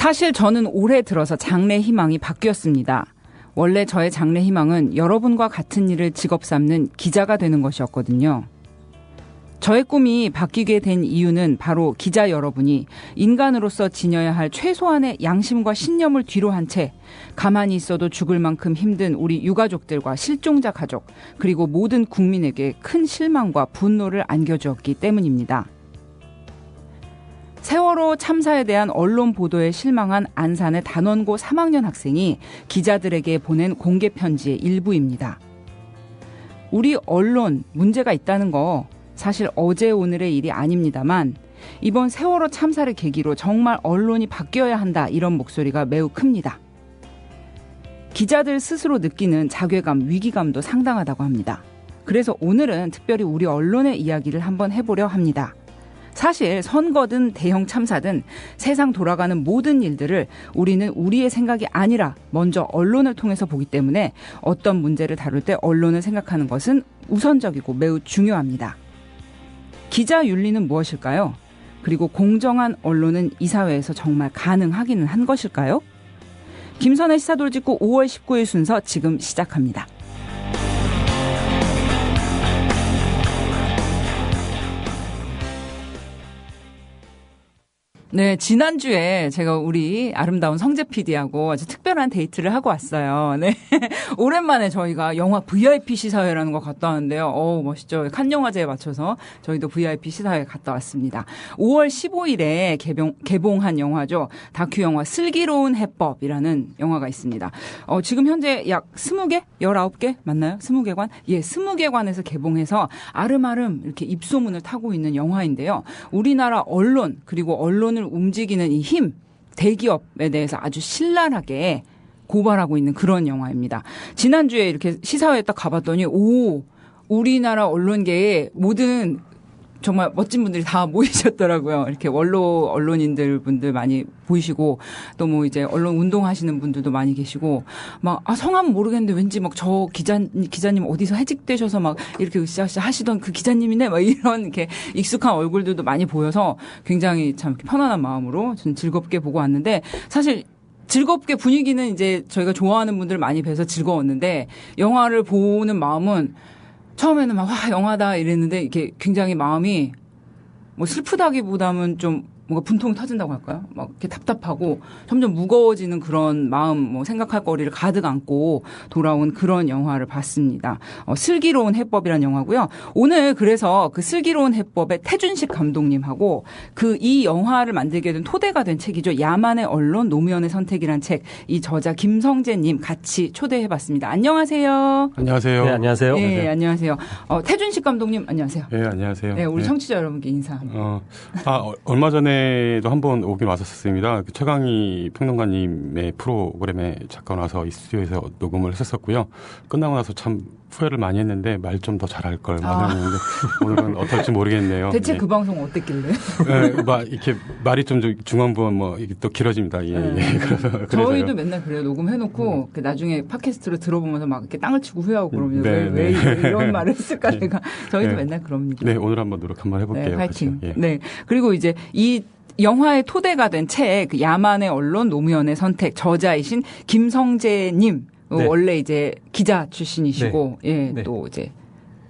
사실 저는 올해 들어서 장래 희망이 바뀌었습니다. 원래 저의 장래 희망은 여러분과 같은 일을 직업 삼는 기자가 되는 것이었거든요. 저의 꿈이 바뀌게 된 이유는 바로 기자 여러분이 인간으로서 지녀야 할 최소한의 양심과 신념을 뒤로 한 채 가만히 있어도 죽을 만큼 힘든 우리 유가족들과 실종자 가족 그리고 모든 국민에게 큰 실망과 분노를 안겨주었기 때문입니다. 세월호 참사에 대한 언론 보도에 실망한 안산의 단원고 3학년 학생이 기자들에게 보낸 공개 편지의 일부입니다. 우리 언론 문제가 있다는 거 사실 어제 오늘의 일이 아닙니다만 이번 세월호 참사를 계기로 정말 언론이 바뀌어야 한다 이런 목소리가 매우 큽니다. 기자들 스스로 느끼는 자괴감, 위기감도 상당하다고 합니다. 그래서 오늘은 특별히 우리 언론의 이야기를 한번 해보려 합니다. 사실 선거든 대형 참사든 세상 돌아가는 모든 일들을 우리는 우리의 생각이 아니라 먼저 언론을 통해서 보기 때문에 어떤 문제를 다룰 때 언론을 생각하는 것은 우선적이고 매우 중요합니다. 기자 윤리는 무엇일까요? 그리고 공정한 언론은 이 사회에서 정말 가능하기는 한 것일까요? 김선의 시사돌직구 5월 19일 순서 지금 시작합니다. 네, 지난주에 제가 우리 아름다운 성재 PD하고 아주 특별한 데이트를 하고 왔어요. 네. 오랜만에 저희가 영화 VIP 시사회라는 거 갔다 왔는데요. 멋있죠. 칸 영화제에 맞춰서 저희도 VIP 시사회 갔다 왔습니다. 5월 15일에 개봉한 영화죠. 다큐 영화 슬기로운 해법이라는 영화가 있습니다. 지금 현재 약 20개? 19개? 맞나요? 20개관? 예, 20개관에서 개봉해서 아름아름 이렇게 입소문을 타고 있는 영화인데요. 우리나라 언론, 그리고 언론을 움직이는 이 힘, 대기업에 대해서 아주 신랄하게 고발하고 있는 그런 영화입니다. 지난주에 이렇게 시사회에 딱 가봤더니 우리나라 언론계의 모든 정말 멋진 분들이 다 모이셨더라고요. 이렇게 원로 언론인들 분들 많이 보이시고 또 뭐 이제 언론 운동하시는 분들도 많이 계시고 막 성함 모르겠는데 왠지 막 저 기자님 어디서 해직되셔서 막 이렇게 으쌰으쌰 하시던 그 기자님이네 막 이런 이렇게 익숙한 얼굴들도 많이 보여서 굉장히 참 편안한 마음으로 저는 즐겁게 보고 왔는데 사실 즐겁게 분위기는 이제 저희가 좋아하는 분들 많이 뵈서 즐거웠는데 영화를 보는 마음은 처음에는 막 영화다 이랬는데 이게 굉장히 마음이 뭐 슬프다기보다는 좀 뭔가 분통이 터진다고 할까요? 막 이렇게 답답하고 점점 무거워지는 그런 마음, 뭐 생각할 거리를 가득 안고 돌아온 그런 영화를 봤습니다. 슬기로운 해법이라는 영화고요. 오늘 그래서 그 슬기로운 해법의 태준식 감독님하고 이 영화를 만들게 된 토대가 된 책이죠. 야만의 언론, 노무현의 선택이라는 책, 이 저자 김성재님 같이 초대해봤습니다. 안녕하세요. 안녕하세요. 네, 안녕하세요. 네, 안녕하세요. 태준식 감독님, 안녕하세요. 네, 안녕하세요. 네, 우리 네. 청취자 여러분께 인사. 얼마 전에도 한번 오긴 왔었습니다. 최강희 평론가님의 프로그램에 잠깐 와서 이 스튜디오에서 녹음을 했었고요. 끝나고 나서 참 후회를 많이 했는데 말 좀 더 잘할 걸 말했는데 오늘은 어떨지 모르겠네요. 대체 네. 그 방송 어땠길래? 네, 이렇게 말이 좀 중간부분 뭐 이게 또 길어집니다. 예, 네. 예. 그래서요. 저희도 맨날 그래요. 녹음해놓고 나중에 팟캐스트로 들어보면서 막 이렇게 땅을 치고 후회하고 그러면 왜 이런 말을 했을까 내가. 저희도 네. 맨날 그럽니다. 네, 오늘 한번 노력 한번 해볼게요. 네, 파이팅. 그렇죠. 예. 네. 그리고 이제 이 영화의 토대가 된 책, 야만의 언론, 노무현의 선택, 저자이신 김성재님. 네. 원래 이제 기자 출신이시고, 네. 예, 네. 또 이제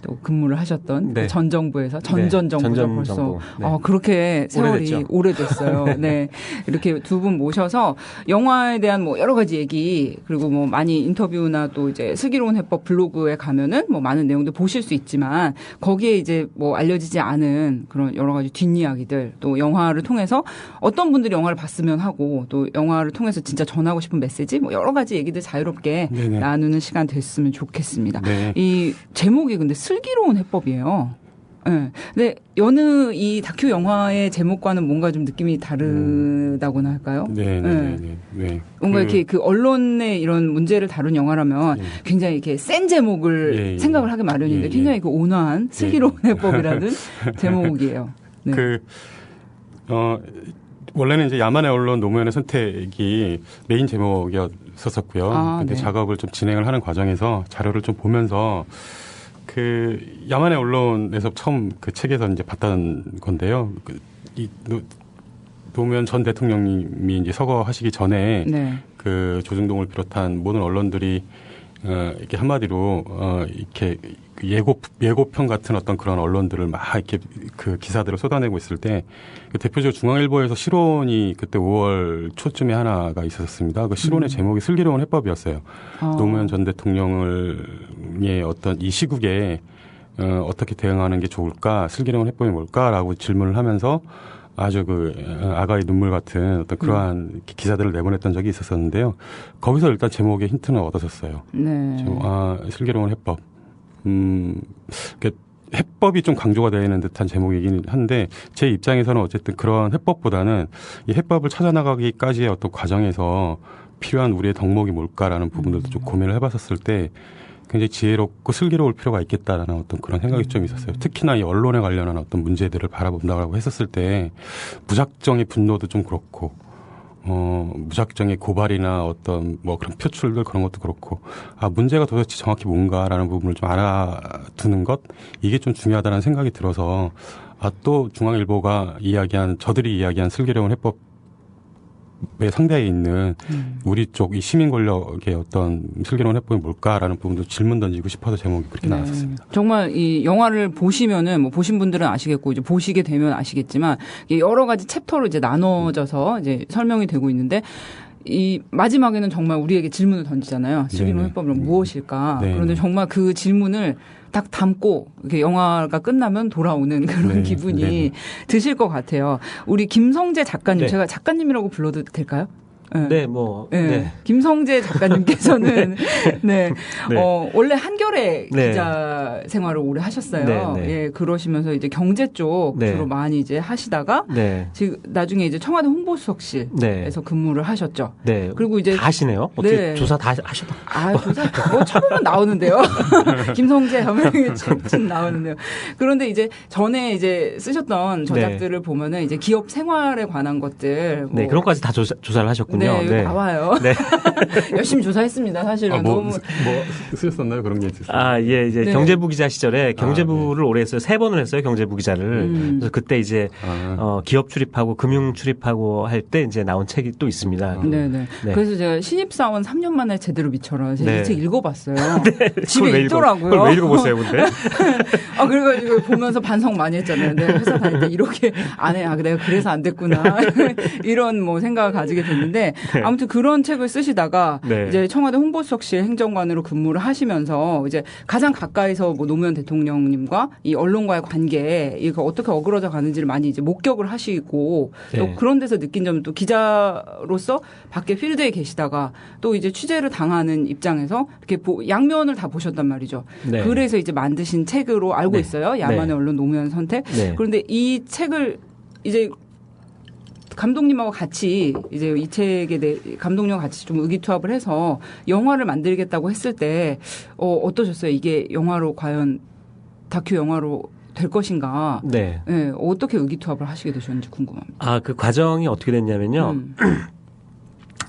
또 근무를 하셨던 네. 전 정부에서 전전 정부죠 전 벌써. 정부. 네. 그렇게 세월이 오래됐어요. 네. 이렇게 두 분 모셔서 영화에 대한 뭐 여러 가지 얘기 그리고 뭐 많이 인터뷰나 또 이제 슬기로운 해법 블로그에 가면은 뭐 많은 내용들 보실 수 있지만 거기에 이제 뭐 알려지지 않은 그런 여러 가지 뒷이야기들 또 영화를 통해서 어떤 분들이 영화를 봤으면 하고 또 영화를 통해서 진짜 전하고 싶은 메시지 뭐 여러 가지 얘기들 자유롭게 네네. 나누는 시간 됐으면 좋겠습니다. 네. 이 제목이 근데 슬기로운 해법이에요. 네. 근데 여느 이 다큐 영화의 제목과는 뭔가 좀 느낌이 다르다고나 할까요? 네. 뭔가 이렇게 그 언론의 이런 문제를 다룬 영화라면 굉장히 이렇게 센 제목을 생각을 하기 마련인데 굉장히 그 온화한 슬기로운 해법이라는 제목이에요. 네. 원래는 이제 야만의 언론 노무현의 선택이 메인 제목이었었고요. 근데 네. 작업을 좀 진행을 하는 과정에서 자료를 좀 보면서 그 야만의 언론에서 처음 그 책에서 이제 봤던 건데요. 노무현 전 대통령님이 이제 서거하시기 전에 네. 그 조중동을 비롯한 모든 언론들이 이렇게 한마디로 이렇게 예고편 같은 어떤 그런 언론들을 막 이렇게 그 기사들을 쏟아내고 있을 때 그 대표적으로 중앙일보에서 실론이 그때 5월 초쯤에 하나가 있었습니다. 그 실론의 제목이 슬기로운 해법이었어요. 노무현 전 대통령의 어떤 이 시국에 어떻게 대응하는 게 좋을까, 슬기로운 해법이 뭘까라고 질문을 하면서 아주 그 아가의 눈물 같은 어떤 그러한 기사들을 내보냈던 적이 있었었는데요. 거기서 일단 제목의 힌트는 얻었었어요. 네. 슬기로운 해법. 해법이 좀 강조가 되어 있는 듯한 제목이긴 한데 제 입장에서는 어쨌든 그런 해법보다는 이 해법을 찾아나가기까지의 어떤 과정에서 필요한 우리의 덕목이 뭘까라는 부분들도 좀 고민을 해봤었을 때 굉장히 지혜롭고 슬기로울 필요가 있겠다라는 어떤 그런 생각이 좀 있었어요. 특히나 이 언론에 관련한 어떤 문제들을 바라본다고 했었을 때 무작정의 분노도 좀 그렇고 무작정의 고발이나 어떤 뭐 그런 표출들 그런 것도 그렇고 문제가 도대체 정확히 뭔가라는 부분을 좀 알아두는 것 이게 좀 중요하다는 생각이 들어서 또 중앙일보가 저들이 이야기한 슬기로운 해법 의 상대에 있는 우리 쪽 이 시민 권력의 어떤 슬기로운 해법이 뭘까라는 부분도 질문 던지고 싶어서 제목이 그렇게 나왔습니다. 정말 이 영화를 보시면은 뭐 보신 분들은 아시겠고 이제 보시게 되면 아시겠지만 여러 가지 챕터로 이제 나눠져서 이제 설명이 되고 있는데 이 마지막에는 정말 우리에게 질문을 던지잖아요. 슬기로운 해법은 무엇일까? 네네. 그런데 정말 그 질문을 딱 담고 이렇게 영화가 끝나면 돌아오는 그런 기분이 네네. 드실 것 같아요. 우리 김성재 작가님, 네. 제가 작가님이라고 불러도 될까요? 네, 네. 김성재 작가님께서는 네. 네. 원래 한겨레 네. 기자 생활을 오래 하셨어요. 네, 네. 예, 그러시면서 이제 경제 쪽 네. 주로 많이 이제 하시다가 네. 지금 나중에 이제 청와대 홍보수석실에서 네. 근무를 하셨죠. 네. 그리고 이제 다 하시네요. 어떻게 네. 조사 다 하셨다. 조사 처음은 나오는데요. 김성재 하면 참 나오는데요. 그런데 이제 전에 이제 쓰셨던 저작들을 보면은 이제 기업 생활에 관한 것들 네, 그런 것까지 다 조사를 하셨군요. 네, 이거 나와요. 네. 열심히 조사했습니다. 사실은 너무 쓰셨었나요? 그런 게 있었어요? 예, 이제 네. 경제부 기자 시절에 경제부를 오래 했어요. 3번을 했어요. 경제부 기자를. 그래서 그때 이제 기업 출입하고 금융 출입하고 할 때 이제 나온 책이 또 있습니다. 네네. 네. 그래서 제가 신입사원 3년 만에 제대로 미쳐라. 제가 네. 이 책 읽어봤어요. 그걸 집에 왜 있더라고요. 그걸 왜 읽어보세요, 근데? 그래가지고 보면서 반성 많이 했잖아요. 내가 회사 다닐 때 이렇게 안 해. 내가 그래서 안 됐구나. 이런 뭐 생각을 가지게 됐는데 아무튼 그런 책을 쓰시다가 네. 이제 청와대 홍보수석실 행정관으로 근무를 하시면서 이제 가장 가까이서 뭐 노무현 대통령님과 이 언론과의 관계 이거 어떻게 어그러져 가는지를 많이 이제 목격을 하시고 또 네. 그런 데서 느낀 점은 또 기자로서 밖에 필드에 계시다가 또 이제 취재를 당하는 입장에서 이렇게 양면을 다 보셨단 말이죠. 네. 그래서 이제 만드신 책으로 알고 네. 있어요. 야만의 네. 언론 노무현 선택. 네. 그런데 이 책을 이제 감독님하고 같이 이제 이 책에 대해 감독님과 같이 좀 의기투합을 해서 영화를 만들겠다고 했을 때 어떠셨어요? 이게 영화로 과연 다큐 영화로 될 것인가? 네. 네, 어떻게 의기투합을 하시게 되셨는지 궁금합니다. 그 과정이 어떻게 됐냐면요.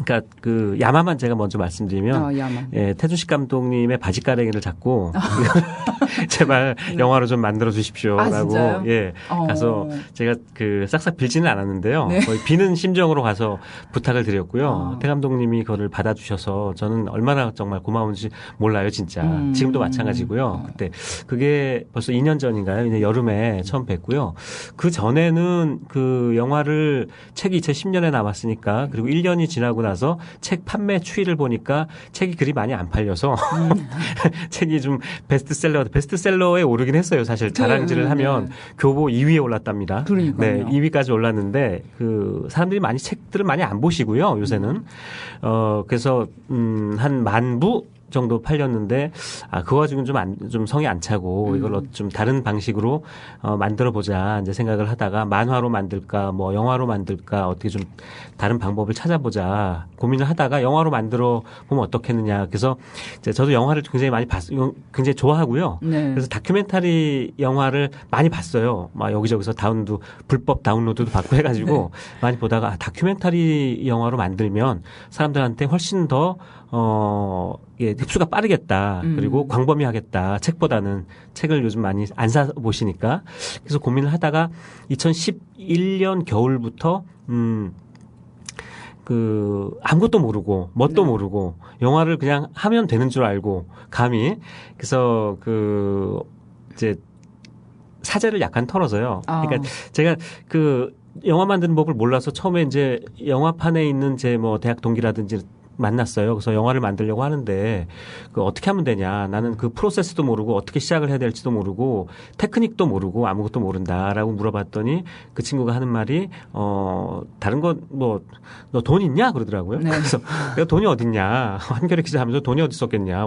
그러니까 그 야마만 제가 먼저 말씀드리면 야마. 예, 태준식 감독님의 바지가랭이를 잡고 제발 영화로 좀 만들어 주십시오라고 진짜요? 예 가서 제가 그 싹싹 빌지는 않았는데요. 네. 거의 비는 심정으로 가서 부탁을 드렸고요. 태 감독님이 그거를 받아주셔서 저는 얼마나 정말 고마운지 몰라요, 진짜. 지금도 마찬가지고요. 그때 그게 벌써 2년 전인가요? 이제 여름에 처음 뵀고요. 그 전에는 그 영화를 책이 2010년에 나왔으니까 그리고 1년이 지나고 나서 책 판매 추이를 보니까 책이 그리 많이 안 팔려서 책이 좀 베스트셀러에 오르긴 했어요. 사실 자랑질을 하면 교보 2위에 올랐답니다. 그러니까요. 네, 2위까지 올랐는데 그 사람들이 많이 책들을 많이 안 보시고요. 요새는 그래서 한 10,000부 정도 팔렸는데 그 와중은 좀 성이 안 차고 이걸 좀 다른 방식으로 만들어 보자 이제 생각을 하다가 만화로 만들까 뭐 영화로 만들까 어떻게 좀 다른 방법을 찾아보자 고민을 하다가 영화로 만들어 보면 어떻겠느냐. 그래서 이제 저도 영화를 굉장히 많이 굉장히 좋아하고요. 네. 그래서 다큐멘터리 영화를 많이 봤어요. 막 여기저기서 불법 다운로드도 받고 해가지고 많이 보다가 다큐멘터리 영화로 만들면 사람들한테 훨씬 더 예, 흡수가 빠르겠다. 그리고 광범위하겠다. 책보다는 책을 요즘 많이 안 사 보시니까. 그래서 고민을 하다가 2011년 겨울부터 아무것도 모르고, 뭣도 모르고, 영화를 그냥 하면 되는 줄 알고, 감히. 그래서 이제, 사제를 약간 털어서요. 그러니까 제가 영화 만드는 법을 몰라서 처음에 이제 영화판에 있는 제 대학 동기라든지 만났어요. 그래서 영화를 만들려고 하는데 어떻게 하면 되냐. 나는 그 프로세스도 모르고 어떻게 시작을 해야 될지도 모르고 테크닉도 모르고 아무것도 모른다라고 물어봤더니 그 친구가 하는 말이 다른 거 너 돈 있냐 그러더라고요. 네. 그래서 내가 돈이 어딨냐. 한겨레 기자 하면서 돈이 어디 있었겠냐.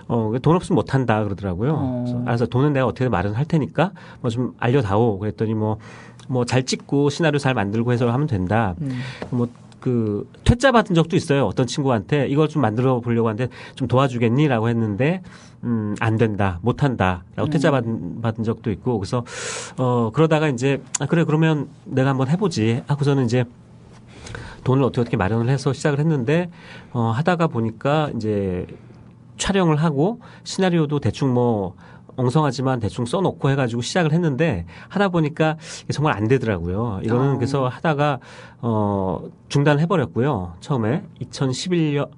돈 없으면 못 한다 그러더라고요. 그래서 알아서 돈은 내가 어떻게 마련할 테니까 좀 알려다오. 그랬더니 잘 찍고 시나리오 잘 만들고 해서 하면 된다. 퇴짜 받은 적도 있어요. 어떤 친구한테 이걸 좀 만들어 보려고 하는데 좀 도와주겠니? 라고 했는데, 안 된다. 못 한다. 라고 퇴짜 받은 적도 있고. 그래서, 그러다가 이제, 그래, 그러면 내가 한번 해보지. 하고서는 이제 돈을 어떻게 마련을 해서 시작을 했는데, 하다가 보니까 이제 촬영을 하고 시나리오도 대충 엉성하지만 대충 써놓고 해가지고 시작을 했는데 하다 보니까 정말 안 되더라고요. 이거는 그래서 하다가 중단을 해버렸고요. 처음에 2011년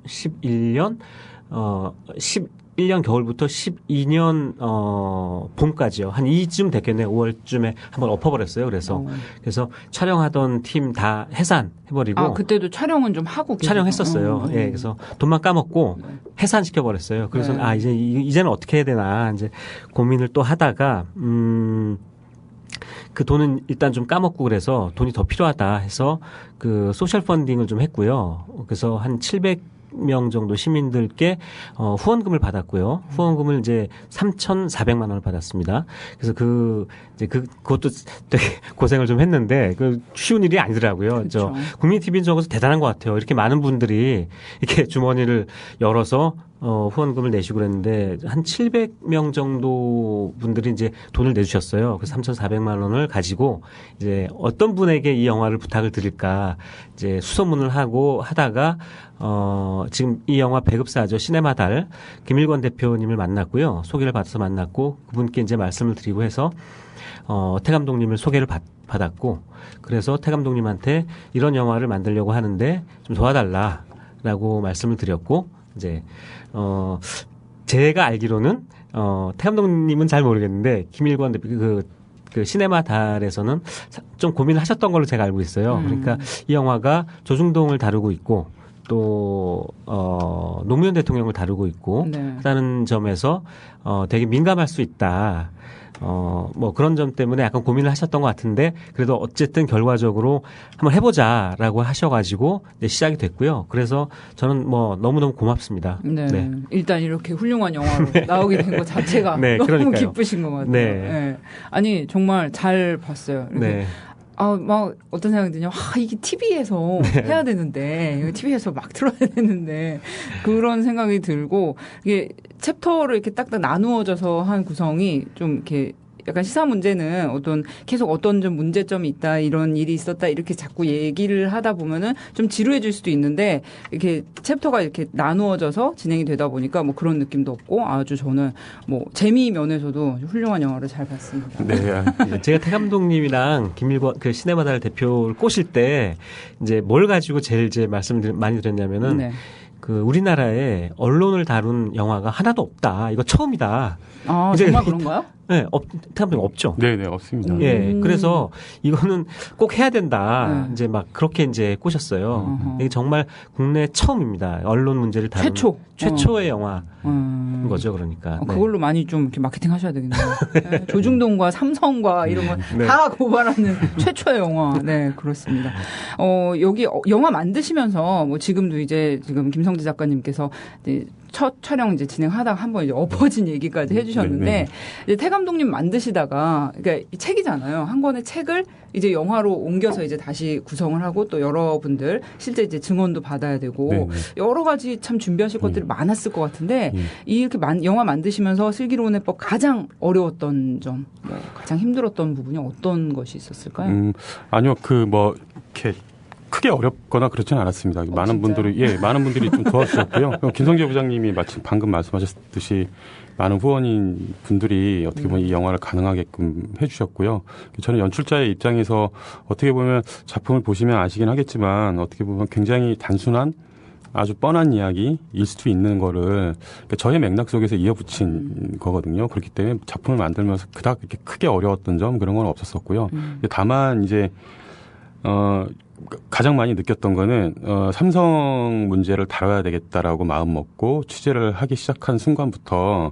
11년 겨울부터 12년 봄까지요. 한 이쯤 됐겠네요. 5월쯤에 한번 엎어버렸어요. 그래서 촬영하던 팀 다 해산해버리고. 그때도 촬영은 좀 하고 촬영했었어요. 예, 그래서 돈만 까먹고 해산시켜버렸어요. 그래서 이제는 어떻게 해야 되나 이제 고민을 또 하다가 그 돈은 일단 좀 까먹고 그래서 돈이 더 필요하다 해서 그 소셜 펀딩을 좀 했고요. 그래서 한 700명 정도 시민들께 후원금을 받았고요. 후원금을 이제 3,400만 원을 받았습니다. 그래서 그것도 되게 고생을 좀 했는데 쉬운 일이 아니더라고요. 그렇죠. 국민 TV는 적어서 대단한 것 같아요. 이렇게 많은 분들이 이렇게 주머니를 열어서 후원금을 내시고 그랬는데 한 700명 정도 분들이 이제 돈을 내주셨어요. 그래서 3,400만 원을 가지고 이제 어떤 분에게 이 영화를 부탁을 드릴까 이제 수소문을 하고 하다가 지금 이 영화 배급사죠. 시네마달 김일권 대표님을 만났고요. 소개를 받아서 만났고 그분께 이제 말씀을 드리고 해서 태 감독님을 소개를 받았고 그래서 태 감독님한테 이런 영화를 만들려고 하는데 좀 도와달라라고 말씀을 드렸고 이제 제가 알기로는 태 감독님은 잘 모르겠는데 김일권 대표 그 시네마 달에서는 좀 고민을 하셨던 걸로 제가 알고 있어요. 그러니까 이 영화가 조중동을 다루고 있고 또 노무현 대통령을 다루고 있고 하다는 점에서 되게 민감할 수 있다. 그런 점 때문에 약간 고민을 하셨던 것 같은데, 그래도 어쨌든 결과적으로 한번 해보자라고 하셔가지고, 시작이 됐고요. 그래서 저는 너무너무 고맙습니다. 네. 일단 이렇게 훌륭한 영화로 나오게 된 것 자체가 네, 너무 그러니까요. 기쁘신 것 같아요. 네. 네. 아니, 정말 잘 봤어요. 네. 어떤 생각이 드냐. 이게 TV에서 해야 되는데, TV에서 막 틀어야 되는데, 그런 생각이 들고, 이게 챕터를 이렇게 딱딱 나누어져서 한 구성이 좀 이렇게 약간 시사 문제는 계속 어떤 좀 문제점이 있다, 이런 일이 있었다, 이렇게 자꾸 얘기를 하다 보면은 좀 지루해질 수도 있는데, 이렇게 챕터가 이렇게 나누어져서 진행이 되다 보니까 그런 느낌도 없고, 아주 저는 재미 면에서도 훌륭한 영화를 잘 봤습니다. 네. 제가 태 감독님이랑 김일권 시네마달 대표를 꼬실 때, 이제 뭘 가지고 제일 말씀을 많이 드렸냐면은, 우리나라에 언론을 다룬 영화가 하나도 없다. 이거 처음이다. 정말 그런가요? 네, 태감독님 없죠. 네네, 없습니다. 예, 그래서 이거는 꼭 해야 된다. 이제 막 그렇게 이제 꼬셨어요. 이게 정말 국내 처음입니다. 언론 문제를 다룬 최초의 영화인 거죠, 그러니까. 그걸로 많이 좀 이렇게 마케팅 하셔야 되겠네요. 네. 조중동과 삼성과 이런 거 다 고발하는 최초의 영화. 네, 그렇습니다. 여기 영화 만드시면서 지금도 지금 김성재 작가님께서 이제 첫 촬영 진행하다가 한번 엎어진 얘기까지 해주셨는데, 이제 태 감독님 만드시다가, 그러니까 이 책이잖아요. 한 권의 책을 이제 영화로 옮겨서 이제 다시 구성을 하고 또 여러분들 실제 증언도 받아야 되고 여러 가지 참 준비하실 것들이 많았을 것 같은데, 이렇게 영화 만드시면서 슬기로운 해법 가장 어려웠던 점, 가장 힘들었던 부분이 어떤 것이 있었을까요? 아니요, 이렇게 크게 어렵거나 그렇지는 않았습니다. 많은 분들이 좀 도와주셨고요. 김성재 부장님이 마침 방금 말씀하셨듯이 많은 후원인 분들이 어떻게 보면 이 영화를 가능하게끔 해주셨고요. 저는 연출자의 입장에서 어떻게 보면 작품을 보시면 아시긴 하겠지만 어떻게 보면 굉장히 단순한 아주 뻔한 이야기일 수도 있는 거를 그러니까 저의 맥락 속에서 이어붙인 거거든요. 그렇기 때문에 작품을 만들면서 그닥 이렇게 크게 어려웠던 점 그런 건 없었었고요. 다만 이제 가장 많이 느꼈던 거는 삼성 문제를 다뤄야 되겠다라고 마음 먹고 취재를 하기 시작한 순간부터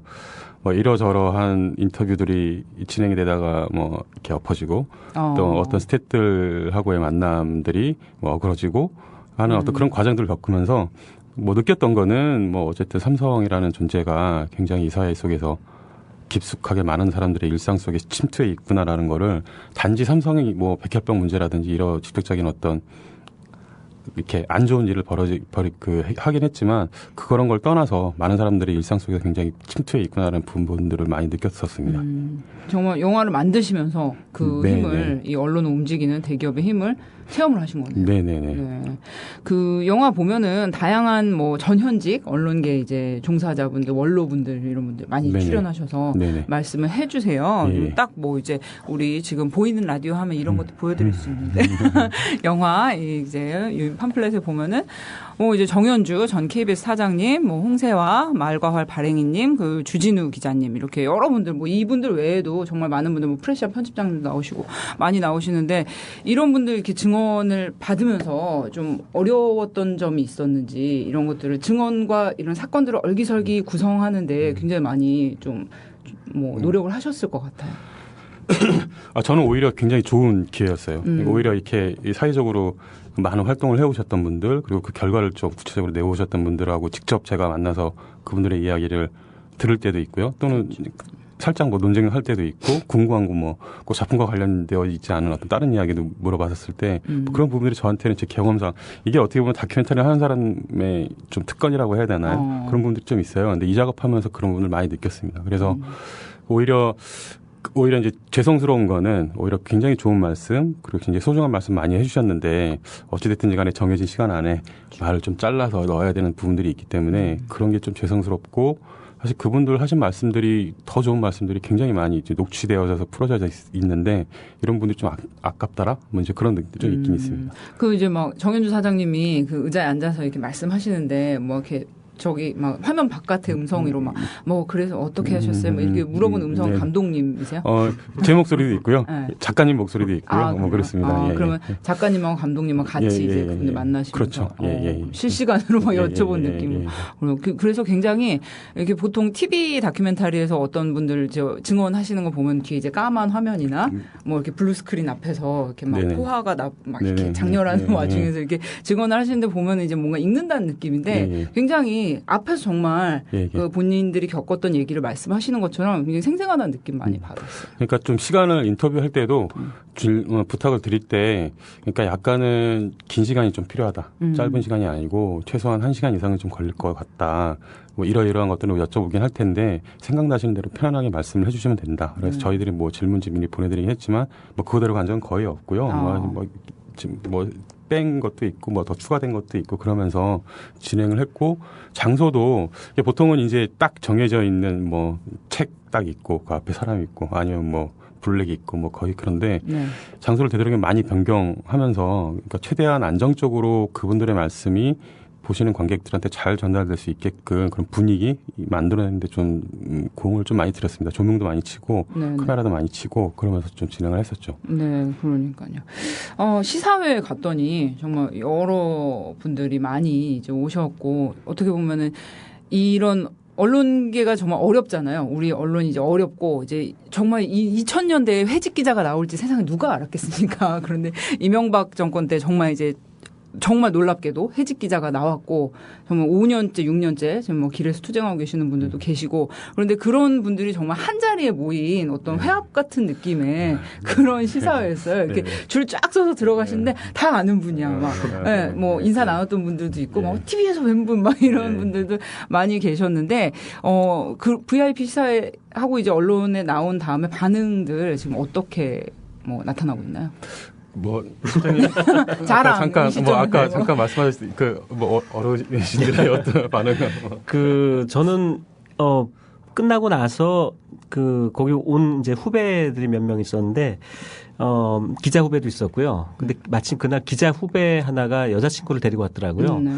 뭐 이러저러한 인터뷰들이 진행이 되다가 뭐 이렇게 엎어지고 또 어떤 스태프들하고의 만남들이 뭐 어그러지고 하는 어떤 그런 과정들을 겪으면서 뭐 느꼈던 거는 뭐 어쨌든 삼성이라는 존재가 굉장히 이 사회 속에서 깊숙하게 많은 사람들의 일상 속에 침투해 있구나라는 거를 단지 삼성이 뭐 백혈병 문제라든지 이런 직접적인 어떤 이렇게 안 좋은 일을 하긴 했지만 그런 걸 떠나서 많은 사람들의 일상 속에 굉장히 침투해 있구나라는 부분들을 많이 느꼈었습니다. 정말 영화를 만드시면서 그 힘을 이 언론을 움직이는 대기업의 힘을 체험을 하신 거네요. 네네네. 네. 그 영화 보면은 다양한 뭐 전현직 언론계 이제 종사자분들, 원로분들 이런 분들 많이 출연하셔서 말씀을 해주세요. 딱 뭐 이제 우리 지금 보이는 라디오 하면 이런 것도 보여드릴 수 있는데 영화 이제 팜플렛에 보면은 뭐 이제 정현주 전 KBS 사장님, 뭐 홍세화 말과활 발행인님, 그 주진우 기자님 이렇게 여러분들 뭐 이분들 외에도 정말 많은 분들 뭐 프레시안 편집장님도 나오시고 많이 나오시는데 이런 분들 이렇게 증언을 받으면서 좀 어려웠던 점이 있었는지 이런 것들을 증언과 이런 사건들을 얼기설기 구성하는데 굉장히 많이 좀 뭐 노력을 하셨을 것 같아요. 저는 오히려 굉장히 좋은 기회였어요. 오히려 이렇게 사회적으로 많은 활동을 해오셨던 분들 그리고 그 결과를 좀 구체적으로 내오셨던 분들하고 직접 제가 만나서 그분들의 이야기를 들을 때도 있고요. 또는 살짝 뭐 논쟁을 할 때도 있고 궁금한 거 뭐 그 작품과 관련되어 있지 않은 어떤 다른 이야기도 물어봤었을 때 뭐 그런 부분들이 저한테는 제 경험상 이게 어떻게 보면 다큐멘터리를 하는 사람의 좀 특권이라고 해야 되나요? 그런 부분들이 좀 있어요. 근데 이 작업하면서 그런 부분을 많이 느꼈습니다. 그래서 오히려 이제 죄송스러운 거는 오히려 굉장히 좋은 말씀 그리고 굉장히 소중한 말씀 많이 해주셨는데 어찌됐든지 간에 정해진 시간 안에 말을 좀 잘라서 넣어야 되는 부분들이 있기 때문에 그런 게 좀 죄송스럽고 사실 그분들 하신 말씀들이 더 좋은 말씀들이 굉장히 많이 이제 녹취되어져서 풀어져 있는데 이런 분들이 좀 아깝더라 뭐 이제 그런 느낌도 좀 있긴 있습니다. 그 이제 막 정현주 사장님이 그 의자에 앉아서 이렇게 말씀하시는데 뭐 이렇게 저기 막 화면 바깥의 음성으로 막 뭐 그래서 어떻게 하셨어요? 뭐 이렇게 물어본 음성 감독님이세요? 제 목소리도 있고요. 작가님 목소리도 있고요. 뭐 그렇습니다. 그러면 작가님하고 감독님하고 같이 이제 그분들 만나시면서 그렇죠. 실시간으로 막 여쭤본 느낌. 그래서 굉장히 이렇게 보통 TV 다큐멘터리에서 어떤 분들 증언하시는 거 보면 뒤에 이제 까만 화면이나 뭐 이렇게 블루 스크린 앞에서 이렇게 막 포화가 막 이렇게 장렬하는 와중에서 이렇게 증언을 하시는데 보면 이제 뭔가 읽는다는 느낌인데 굉장히 앞에서 정말 그 본인들이 겪었던 얘기를 말씀하시는 것처럼 굉장히 생생하다는 느낌 많이 받았어요. 그러니까 좀 시간을 인터뷰할 때도 부탁을 드릴 때 그러니까 약간은 긴 시간이 좀 필요하다. 짧은 시간이 아니고 최소한 1시간 이상은 좀 걸릴 것 같다. 뭐 이러이러한 것들을 여쭤보긴 할 텐데 생각나시는 대로 편안하게 말씀을 해주시면 된다. 그래서 저희들이 뭐 질문지 미리 보내드리긴 했지만 뭐 그거대로 간 적은 거의 없고요. 뺀 것도 있고 뭐 더 추가된 것도 있고 그러면서 진행을 했고 장소도 보통은 이제 딱 정해져 있는 뭐 책 딱 있고 그 앞에 사람 있고 아니면 뭐 블랙이 있고 뭐 거의 그런데 장소를 되도록이면 많이 변경하면서 그러니까 최대한 안정적으로 그분들의 말씀이 보시는 관객들한테 잘 전달될 수 있게끔 그런 분위기 만들어내는데 좀 공을 좀 많이 들였습니다. 조명도 많이 치고 카메라도 많이 치고 그러면서 좀 진행을 했었죠. 네, 그러니까요. 시사회에 갔더니 정말 여러 분들이 많이 이제 오셨고 어떻게 보면은 이런 언론계가 정말 어렵잖아요. 우리 언론이 이제 어렵고 이제 정말 2000년대에 회직 기자가 나올지 세상에 누가 알았겠습니까? 그런데 이명박 정권 때 정말 이제 정말 놀랍게도 해직 기자가 나왔고 정말 5년째, 6년째 지금 뭐 길에서 투쟁하고 계시는 분들도 계시고 그런데 그런 분들이 정말 한 자리에 모인 어떤 회합 같은 느낌의 그런 시사회였어요. 이렇게 줄 쫙 서서 들어가시는데 다 아는 분이야. 막 뭐 인사 나눴던 분들도 있고 막 TV에서 뵌 분 막 이런 분들도 많이 계셨는데 그 VIP 시사회 하고 이제 언론에 나온 다음에 반응들 지금 어떻게 뭐 나타나고 있나요? 뭐 실장님 자랑. 잠깐 이 뭐 아까 시점에서. 잠깐 말씀하셨을 그뭐 어르신들의 어떤 반응은 저는 끝나고 나서 거기 온 이제 후배들이 몇 명 있었는데 기자 후배도 있었고요. 근데 마침 그날 기자 후배 하나가 여자친구를 데리고 왔더라고요. 네.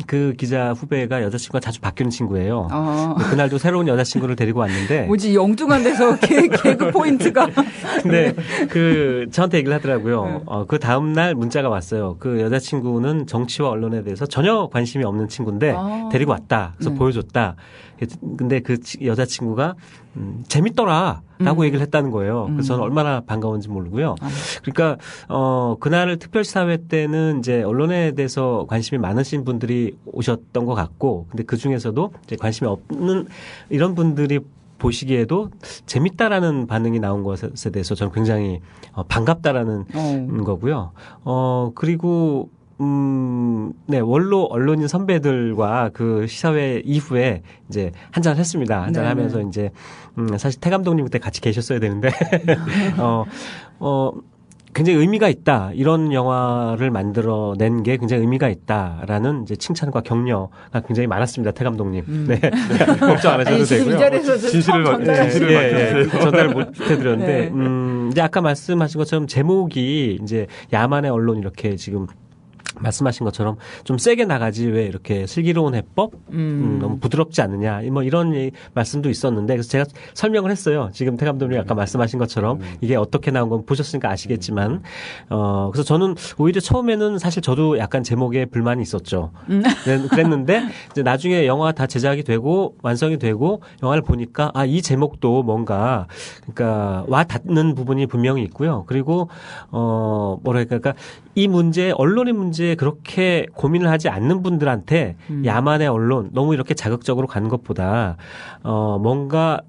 그 기자 후배가 여자친구가 자주 바뀌는 친구예요. 아. 그날도 새로운 여자친구를 데리고 왔는데. 뭐지 엉뚱한 데서 개그 포인트가. 근데 저한테 얘기를 하더라고요. 그 다음날 문자가 왔어요. 그 여자친구는 정치와 언론에 대해서 전혀 관심이 없는 친구인데 데리고 왔다. 그래서 보여줬다. 근데 그 여자친구가 재밌더라라고 얘기를 했다는 거예요. 그래서 저는 얼마나 반가운지 모르고요. 그러니까 그날 특별시사회 때는 이제 언론에 대해서 관심이 많으신 분들이 오셨던 것 같고, 근데 그 중에서도 이제 관심이 없는 이런 분들이 보시기에도 재밌다라는 반응이 나온 것에 대해서 저는 굉장히 반갑다라는 거고요. 그리고 네, 원로 언론인 선배들과 그 시사회 이후에 이제 한잔 했습니다. 한잔 하면서 이제, 사실 태 감독님 그때 같이 계셨어야 되는데, 굉장히 의미가 있다. 이런 영화를 만들어낸 게 굉장히 의미가 있다라는 이제 칭찬과 격려가 굉장히 많았습니다. 태 감독님. 네. 걱정 안 하셔도 지금 되고요. 이 자리에서 진실을 전달 못 해드렸는데, 이제 아까 말씀하신 것처럼 제목이 이제 야만의 언론 이렇게 지금 말씀하신 것처럼 좀 세게 나가지 왜 이렇게 슬기로운 해법 너무 부드럽지 않느냐 뭐 이런 말씀도 있었는데 그래서 제가 설명을 했어요. 지금 태 감독님이 아까 말씀하신 것처럼 이게 어떻게 나온 건 보셨으니까 아시겠지만 그래서 저는 오히려 처음에는 사실 저도 약간 제목에 불만이 있었죠. 그랬는데 이제 나중에 영화가 다 제작이 되고 완성이 되고 영화를 보니까 이 제목도 뭔가 그러니까 와 닿는 부분이 분명히 있고요. 그리고 그러니까 이 문제 언론의 문제에 그렇게 고민을 하지 않는 분들한테 야만의 언론 너무 이렇게 자극적으로 가는 것보다 뭔가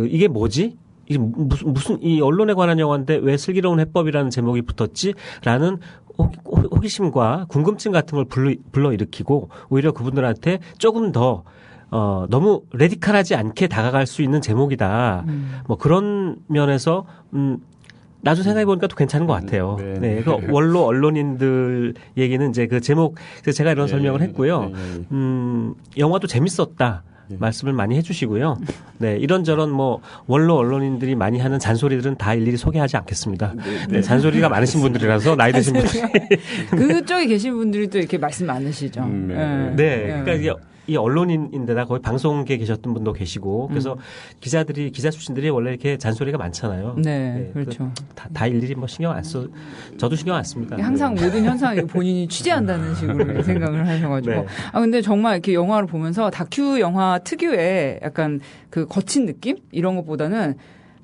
이게 뭐지? 이게 무슨 이 언론에 관한 영화인데 왜 슬기로운 해법이라는 제목이 붙었지?라는 호기심과 궁금증 같은 걸 불러일으키고 오히려 그분들한테 조금 더 너무 레디컬하지 않게 다가갈 수 있는 제목이다. 뭐 그런 면에서 나중에 생각해보니까 또 괜찮은 것 같아요. 네. 그 원로 언론인들 얘기는 이제 그 제목, 그래서 제가 이런 설명을 했고요. 영화도 재밌었다. 말씀을 많이 해주시고요. 네. 이런저런 뭐, 원로 언론인들이 많이 하는 잔소리들은 다 일일이 소개하지 않겠습니다. 네. 잔소리가 많으신 분들이라서 나이 드신 분들이. 그쪽에 계신 분들이 또 이렇게 말씀 많으시죠. 네. 그러니까 이게 이 언론인인데다 거기 방송계에 계셨던 분도 계시고 그래서 기자 출신들이 원래 이렇게 잔소리가 많잖아요. 네, 그렇죠. 다 일일이 뭐 신경 안 써. 저도 신경 안 씁니다. 항상 모든 현상을 본인이 취재한다는 식으로 생각을 하셔가지고. 네. 근데 정말 이렇게 영화를 보면서 다큐 영화 특유의 약간 그 거친 느낌? 이런 것보다는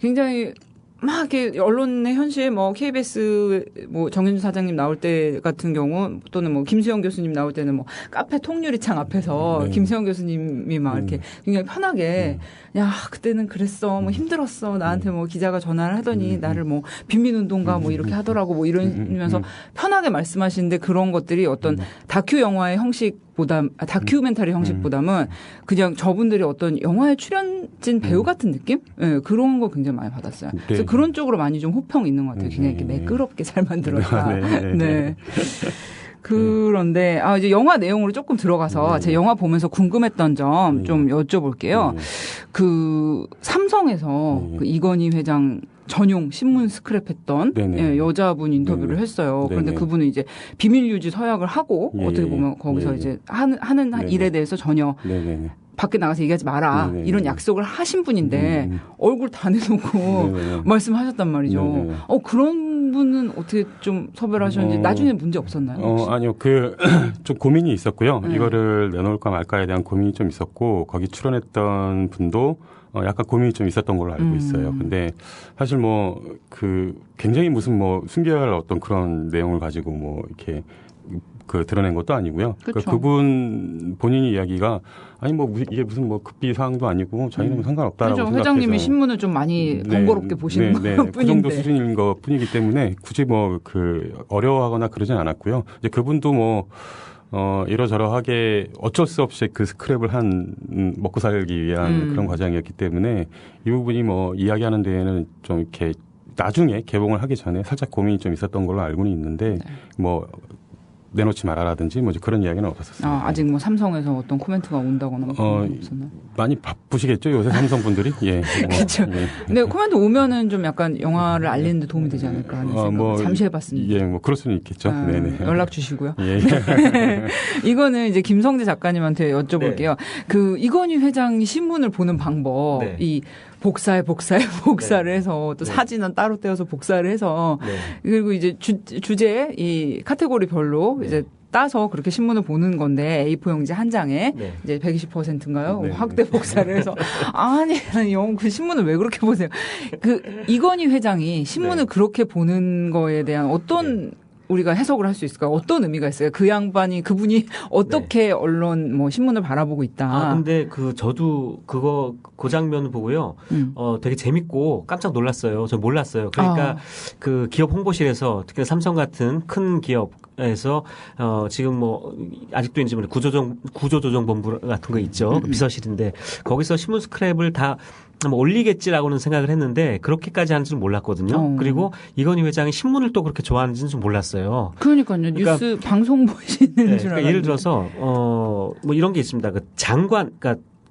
굉장히 막 이렇게 언론의 현실 뭐 KBS 뭐 정현주 사장님 나올 때 같은 경우 또는 뭐 김수영 교수님 나올 때는 뭐 카페 통유리창 앞에서 김수영 교수님이 막 이렇게 굉장히 편하게 야 그때는 그랬어 뭐 힘들었어 나한테 뭐 기자가 전화를 하더니 나를 뭐 빈민운동가 뭐 이렇게 하더라고 뭐 이러면서 편하게 말씀하시는데 그런 것들이 어떤 다큐 영화의 다큐멘터리 형식보다는 그냥 저분들이 어떤 영화에 출연진 배우 같은 느낌? 네, 그런 거 굉장히 많이 받았어요. 그래서 그런 쪽으로 많이 좀 호평이 있는 것 같아요. 굉장히 이렇게 매끄럽게 잘 만들었다. 네. 그런데 이제 영화 내용으로 조금 들어가서 제 영화 보면서 궁금했던 점 좀 여쭤볼게요. 그 삼성에서 그 이건희 회장 전용 신문 스크랩했던 여자분 인터뷰를 했어요. 그런데 그분은 이제 비밀 유지 서약을 하고 어떻게 보면 거기서 이제 하는 일에 대해서 전혀 밖에 나가서 얘기하지 마라 이런 약속을 하신 분인데 얼굴 다 내놓고 말씀하셨단 말이죠. 그런 분은 어떻게 좀 섭외를 하셨는지 나중에 문제 없었나요? 아니요. 좀 고민이 있었고요. 이거를 내놓을까 말까에 대한 고민이 좀 있었고 거기 출연했던 분도 약간 고민이 좀 있었던 걸로 알고 있어요. 근데 사실 굉장히 무슨 숨겨야 할 어떤 그런 내용을 가지고 이렇게 드러낸 것도 아니고요. 그러니까 그분 본인이 이야기가 이게 무슨 급비 사항도 아니고 자기는 상관없다라고 그렇죠. 생각해서 회장님이 신문을 좀 많이 번거롭게 보시는 것뿐인데 그 정도 수준인 것 뿐이기 때문에 굳이 어려워하거나 그러진 않았고요. 이제 그분도 이러저러하게 어쩔 수 없이 그 스크랩을 먹고 살기 위한 그런 과정이었기 때문에 이 부분이 이야기하는 데에는 좀 이렇게 나중에 개봉을 하기 전에 살짝 고민이 좀 있었던 걸로 알고는 있는데 뭐 내놓지 말아라든지 뭐 그런 이야기는 없었습니다. 아직 뭐 삼성에서 어떤 코멘트가 온다거나 뭐 그런 건 없었나요? 많이 바쁘시겠죠 요새 삼성 분들이. 예. 그렇죠. 예. 근데 코멘트 오면은 좀 약간 영화를 알리는 데 도움이 되지 않을까 하는 생각 잠시 해봤습니다. 예, 뭐 그럴 수는 있겠죠. 네네. 연락 주시고요. 예. 이거는 이제 김성재 작가님한테 여쭤볼게요. 네. 그 이건희 회장이 신문을 보는 방법, 네. 이 복사를 해서 또 사진은 따로 떼어서 복사를 해서 그리고 이제 주제 이 카테고리별로 이제 따서 그렇게 신문을 보는 건데 A4 용지 한 장에 이제 120%인가요? 확대 복사를 해서 아니 그 신문을 왜 그렇게 보세요? 그 이건희 회장이 신문을 그렇게 보는 거에 대한 어떤 우리가 해석을 할 수 있을까요? 어떤 의미가 있어요? 그분이 어떻게 언론 뭐 신문을 바라보고 있다. 근데 저도 그 장면을 보고요. 되게 재밌고 깜짝 놀랐어요. 저 몰랐어요. 그러니까 그 기업 홍보실에서 특히 삼성 같은 큰 기업에서 지금 뭐 아직도 이제 구조조정본부 같은 거 있죠. 그 비서실인데 거기서 신문 스크랩을 다 뭐 올리겠지라고는 생각을 했는데 그렇게까지 하는 줄 몰랐거든요. 그리고 이건희 회장이 신문을 또 그렇게 좋아하는지는 좀 몰랐어요. 그러니까요. 뉴스 방송 보시는 줄 알았는데. 예를 들어서 뭐 이런 게 있습니다.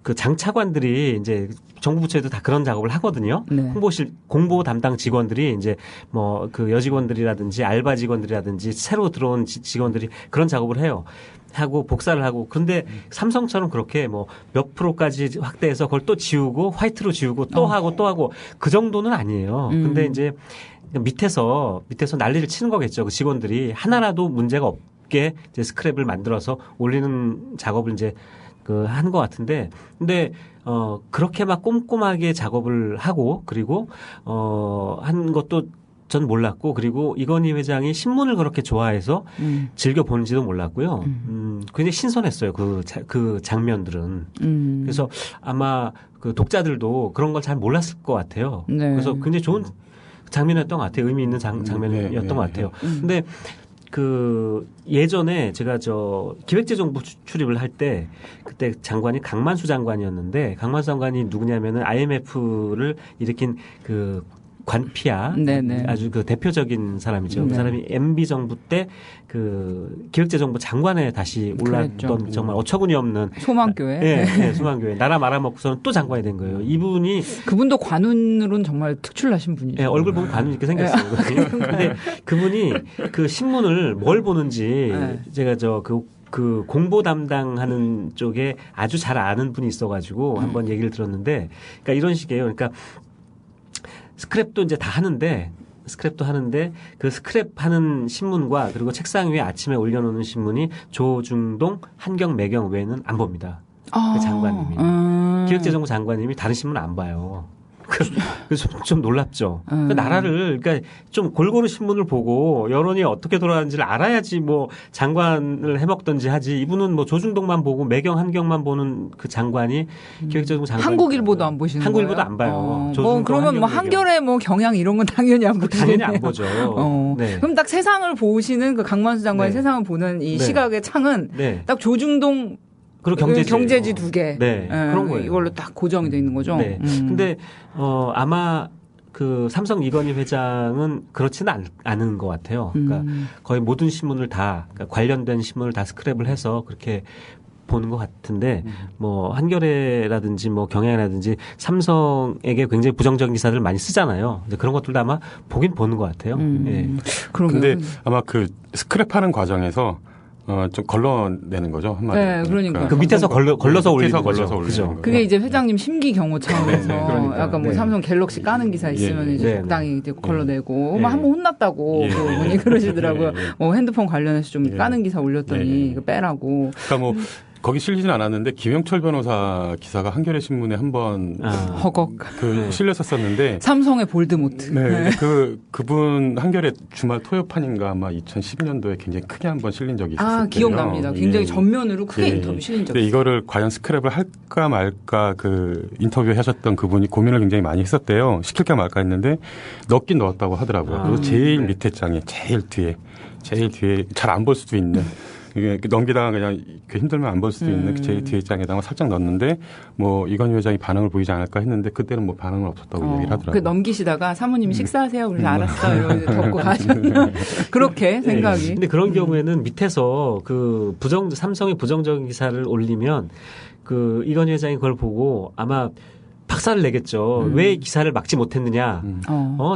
그 장차관들이 이제 정부 부처에도 다 그런 작업을 하거든요. 홍보실 공보 담당 직원들이 이제 뭐 그 여직원들이라든지 알바 직원들이라든지 새로 들어온 직원들이 그런 작업을 하고 복사를 하고 그런데 삼성처럼 그렇게 뭐 몇 프로까지 확대해서 그걸 또 지우고 화이트로 지우고 또 하고 그 정도는 아니에요. 근데 이제 밑에서 난리를 치는 거겠죠. 그 직원들이 하나라도 문제가 없게 이제 스크랩을 만들어서 올리는 작업을 이제 한 것 같은데 근데 그렇게 막 꼼꼼하게 작업을 하고 그리고 한 것도 전 몰랐고 그리고 이건희 회장이 신문을 그렇게 좋아해서 즐겨 보는지도 몰랐고요. 굉장히 신선했어요. 그 장면들은. 그래서 아마 그 독자들도 그런 걸 잘 몰랐을 것 같아요. 그래서 굉장히 좋은 장면이었던 것 같아요. 의미 있는 장면이었던 것 같아요. 근데 그 예전에 제가 기획재정부 출입을 할 때 그때 장관이 강만수 장관이었는데 강만수 장관이 누구냐면은 IMF를 일으킨 그 관피아 아주 그 대표적인 사람이죠. 그 사람이 MB 정부 때 그 기획재정부 장관에 다시 올랐던 정말 어처구니 없는 소망교회. 네, 소망교회. 나라 말아먹고서는 또 장관이 된 거예요. 그분도 관운으로는 정말 특출나신 분이죠. 네, 얼굴 보면 관운 이렇게 생겼어요. 근데 그분이 그 신문을 뭘 보는지 제가 그 공보 담당하는 쪽에 아주 잘 아는 분이 있어가지고 한번 얘기를 들었는데, 그러니까 이런 식이에요. 그러니까 스크랩도 이제 다 하는데 그 스크랩 하는 신문과 그리고 책상 위에 아침에 올려놓는 신문이 조중동, 한경, 매경 외에는 안 봅니다. 그 장관님이. 기획재정부 장관님이 다른 신문 안 봐요. 그래서 좀 놀랍죠. 나라를, 그러니까 좀 골고루 신문을 보고 여론이 어떻게 돌아가는지를 알아야지 뭐 장관을 해먹든지 하지. 이분은 뭐 조중동만 보고 매경, 한경만 보는 그 장관이 기획재정부 장관. 한국일보도 안 보시는 거예요? 한국일보도 안 봐요. 뭐 그러면 뭐 한겨레 뭐 경향 이런 건 당연히 안 보시네요. 당연히 안 보죠. 네. 그럼 딱 세상을 보시는 그 강만수 장관의 세상을 보는 이 시각의 창은 딱 조중동 그리고 경제지 두 개. 그런 거예요. 이걸로 딱 고정이 돼 있는 거죠. 근데 아마 그 삼성 이건희 회장은 그렇지는 않은 것 같아요. 그러니까 거의 모든 신문을 그러니까 관련된 신문을 다 스크랩을 해서 그렇게 보는 것 같은데 뭐 한겨레라든지 뭐 경향이라든지 삼성에게 굉장히 부정적인 기사들을 많이 쓰잖아요. 그런 것들도 아마 보긴 보는 것 같아요. 그런데 아마 그 스크랩하는 과정에서 좀 걸러내는 거죠, 한마디로. 네, 그러니까. 그 밑에서 걸러서 올리는 거죠. 그죠. 그게 이제 회장님 심기경호 차원에서 그러니까. 약간 뭐 삼성 갤럭시 까는 기사 있으면 이제 적당히 이제 걸러내고 한번 혼났다고 그분이 그러시더라고요. 뭐 핸드폰 관련해서 좀 까는 기사 올렸더니 이거 빼라고. 그러니까 뭐 거기 실리진 않았는데 김영철 변호사 기사가 한겨레 신문에 한번 허걱 실렸었었는데 삼성의 볼드모트. 그분 한겨레 주말 토요판인가 아마 2012년도에 굉장히 크게 한번 실린 적이 있었어요. 기억납니다. 굉장히 전면으로 크게 인터뷰 실린 적이 있어요. 이거를 과연 스크랩을 할까 말까 그 인터뷰 하셨던 그분이 고민을 굉장히 많이 했었대요. 시킬까 말까 했는데 넣긴 넣었다고 하더라고요. 그리고 제일 밑에 장에 제일 뒤에 잘 안 볼 수도 있는 이게 넘기다가 그냥 힘들면 안 볼 수도 있는 제 뒤에장에다가 살짝 넣었는데 뭐 이건희 회장이 반응을 보이지 않을까 했는데 그때는 뭐 반응은 없었다고 얘기를 하더라고요. 그 넘기시다가 사모님이 식사하세요. 그래서 알았어. 이러고 덮고 가셨나. 그렇게 생각이. 근데 그런 경우에는 밑에서 그 삼성이 부정적인 기사를 올리면 그 이건희 회장이 그걸 보고 아마 박살을 내겠죠. 왜 기사를 막지 못했느냐.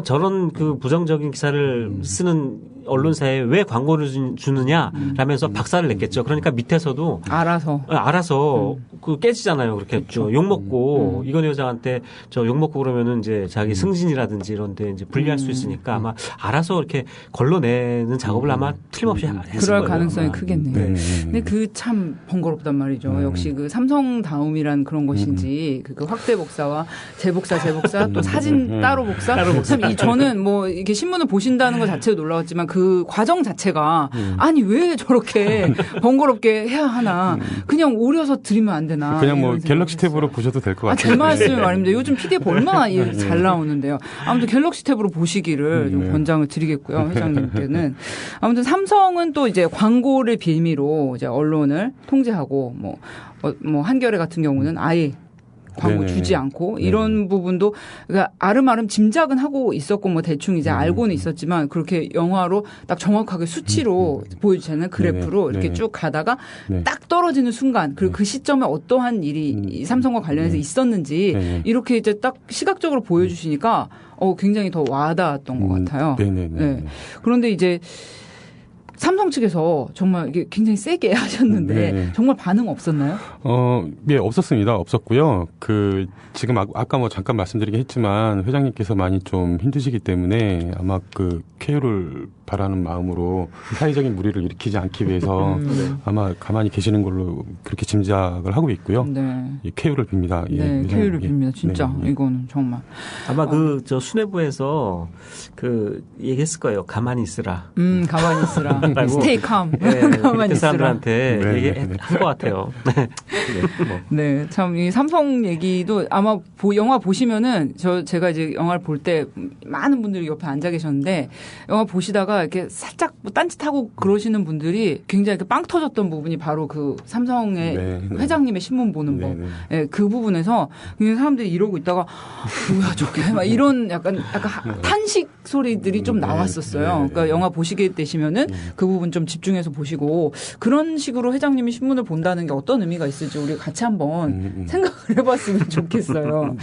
저런 그 부정적인 기사를 쓰는 언론사에 왜 광고를 주느냐 라면서 박살을 냈겠죠. 그러니까 밑에서도 알아서 그 깨지잖아요. 그렇게 욕먹고 이건희 회장한테 저 욕먹고 그러면은 이제 자기 승진이라든지 이런 데 이제 불리할 수 있으니까 아마 알아서 이렇게 걸러내는 작업을 아마 틀림없이 했을 거예요. 그럴 가능성이 크겠네요. 네. 근데 그 참 번거롭단 말이죠. 역시 그 삼성다움이란 그런 것인지 그 확대 복사와 재복사 또 사진 따로 복사. 참 저는 뭐 이렇게 신문을 보신다는 것 자체도 놀라웠지만 그 과정 자체가 아니 왜 저렇게 번거롭게 해야 하나. 그냥 오려서 드리면 안 되나. 그냥 뭐 갤럭시 탭으로 보셔도 될 것 같아요. 제 말씀이 말입니다. 요즘 PDF 얼마나 잘 나오는데요. 아무튼 갤럭시 탭으로 보시기를 좀 권장을 드리겠고요. 회장님께는. 아무튼 삼성은 또 이제 광고를 빌미로 이제 언론을 통제하고 뭐 한겨레 같은 경우는 아예 광고 네네. 주지 않고 이런 부분도 그러니까 아름아름 짐작은 하고 있었고 뭐 대충 이제 알고는 있었지만 그렇게 영화로 딱 정확하게 수치로 보여주는 그래프로 이렇게 쭉 가다가 딱 떨어지는 순간 그리고 그 시점에 어떠한 일이 이 삼성과 관련해서 있었는지 이렇게 이제 딱 시각적으로 보여주시니까 굉장히 더 와닿았던 것 같아요. 네. 그런데 이제 삼성 측에서 정말 이게 굉장히 세게 하셨는데 정말 반응 없었나요? 예, 없었습니다. 없었고요. 지금 아까 뭐 잠깐 말씀드리긴 했지만 회장님께서 많이 좀 힘드시기 때문에 아마 그 쾌유를 바라는 마음으로 사회적인 무리를 일으키지 않기 위해서 아마 가만히 계시는 걸로 그렇게 짐작을 하고 있고요. 예, 쾌유를 빕니다. 네, 쾌유를 빕니다. 진짜 이거는 정말 아마 저 수뇌부에서 그 얘기했을 거예요. 가만히 있으라. 가만히 있으라. Stay calm. 가만히 있으라. 사람들한테 얘기한 것 같아요. 네, 참 이 삼성 얘기도 아마 영화 보시면은 제가 이제 영화를 볼 때 많은 분들이 옆에 앉아 계셨는데 영화 보시다가 이렇게 살짝 뭐 딴짓하고 그러시는 분들이 굉장히 이렇게 빵 터졌던 부분이 바로 그 삼성의 회장님의 신문 보는 법. 네, 그 부분에서 사람들이 이러고 있다가 뭐야 저게 막 이런 약간 탄식 소리들이 좀 나왔었어요. 그러니까 영화 보시게 되시면은 그 부분 좀 집중해서 보시고 그런 식으로 회장님이 신문을 본다는 게 어떤 의미가 있을지 우리 같이 한번 생각을 해봤으면 좋겠어요.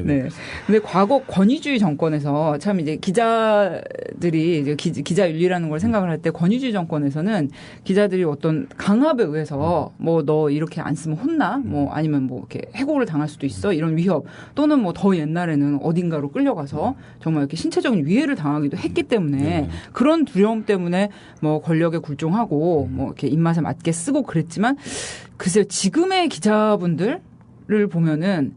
네. 근데 과거 권위주의 정권에서 참 이제 기자들이 이제 기자 윤리라는 걸 생각을 할 때 권위주의 정권에서는 기자들이 어떤 강압에 의해서 뭐 너 이렇게 안 쓰면 혼나 뭐 아니면 뭐 이렇게 해고를 당할 수도 있어 이런 위협 또는 뭐 더 옛날에는 어딘가로 끌려가서 정말 이렇게 신체적인 위해를 당하기도 했기 때문에 그런 두려움 때문에 뭐 권력에 굴종하고 뭐 이렇게 입맛에 맞게 쓰고 그랬지만 글쎄요 지금의 기자분들을 보면은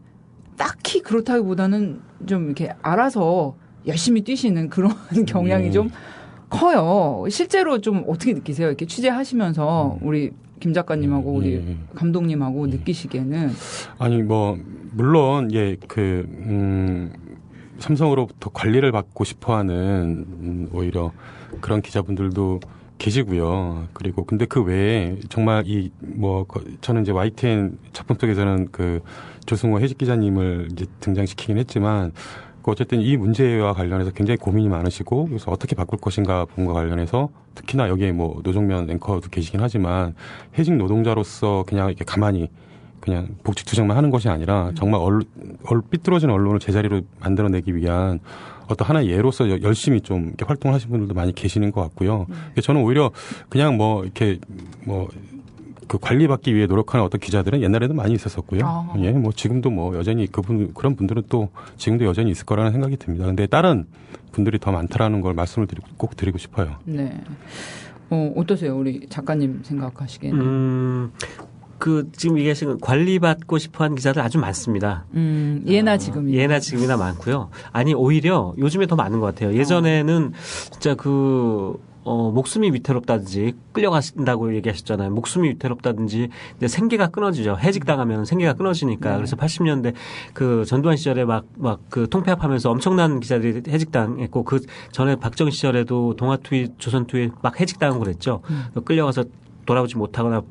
딱히 그렇다기보다는 좀 이렇게 알아서 열심히 뛰시는 그런 경향이 좀 커요. 실제로 좀 어떻게 느끼세요? 이렇게 취재하시면서 우리 김 작가님하고 우리 감독님하고 느끼시기에는 아니 뭐 물론 삼성으로부터 관리를 받고 싶어하는 오히려 그런 기자분들도 계시고요. 그리고 근데 그 외에 정말 저는 이제 YTN 작품 속에서는 그 조승호 해직 기자님을 이제 등장시키긴 했지만 어쨌든 이 문제와 관련해서 굉장히 고민이 많으시고 그래서 어떻게 바꿀 것인가 부분과 관련해서 특히나 여기에 뭐 노정면 앵커도 계시긴 하지만 해직 노동자로서 그냥 이렇게 가만히 그냥 복직 투쟁만 하는 것이 아니라 정말 삐뚤어진 언론을 제자리로 만들어내기 위한 어떤 하나의 예로서 열심히 좀 이렇게 활동을 하시는 분들도 많이 계시는 것 같고요. 저는 오히려 그냥 그 관리받기 위해 노력하는 어떤 기자들은 옛날에도 많이 있었었고요. 예, 뭐 지금도 뭐 여전히 그런 분들은 또 지금도 여전히 있을 거라는 생각이 듭니다. 근데 다른 분들이 더 많다라는 걸 말씀을 꼭 드리고 싶어요. 네. 어떠세요? 우리 작가님 생각하시기에는? 지금 얘기하신 관리받고 싶어 하는 기자들 아주 많습니다. 예나 지금이나 많고요. 아니, 오히려 요즘에 더 많은 것 같아요. 예전에는 진짜 목숨이 위태롭다든지 끌려가신다고 얘기하셨잖아요. 목숨이 위태롭다든지 이제 생계가 끊어지죠. 해직당하면 생계가 끊어지니까. 그래서 80년대 그 전두환 시절에 그 통폐합하면서 엄청난 기자들이 해직당했고 그 전에 박정희 시절에도 동아투위, 조선투위 막 해직당하고 그랬죠. 끌려가서 돌아오지 못하거나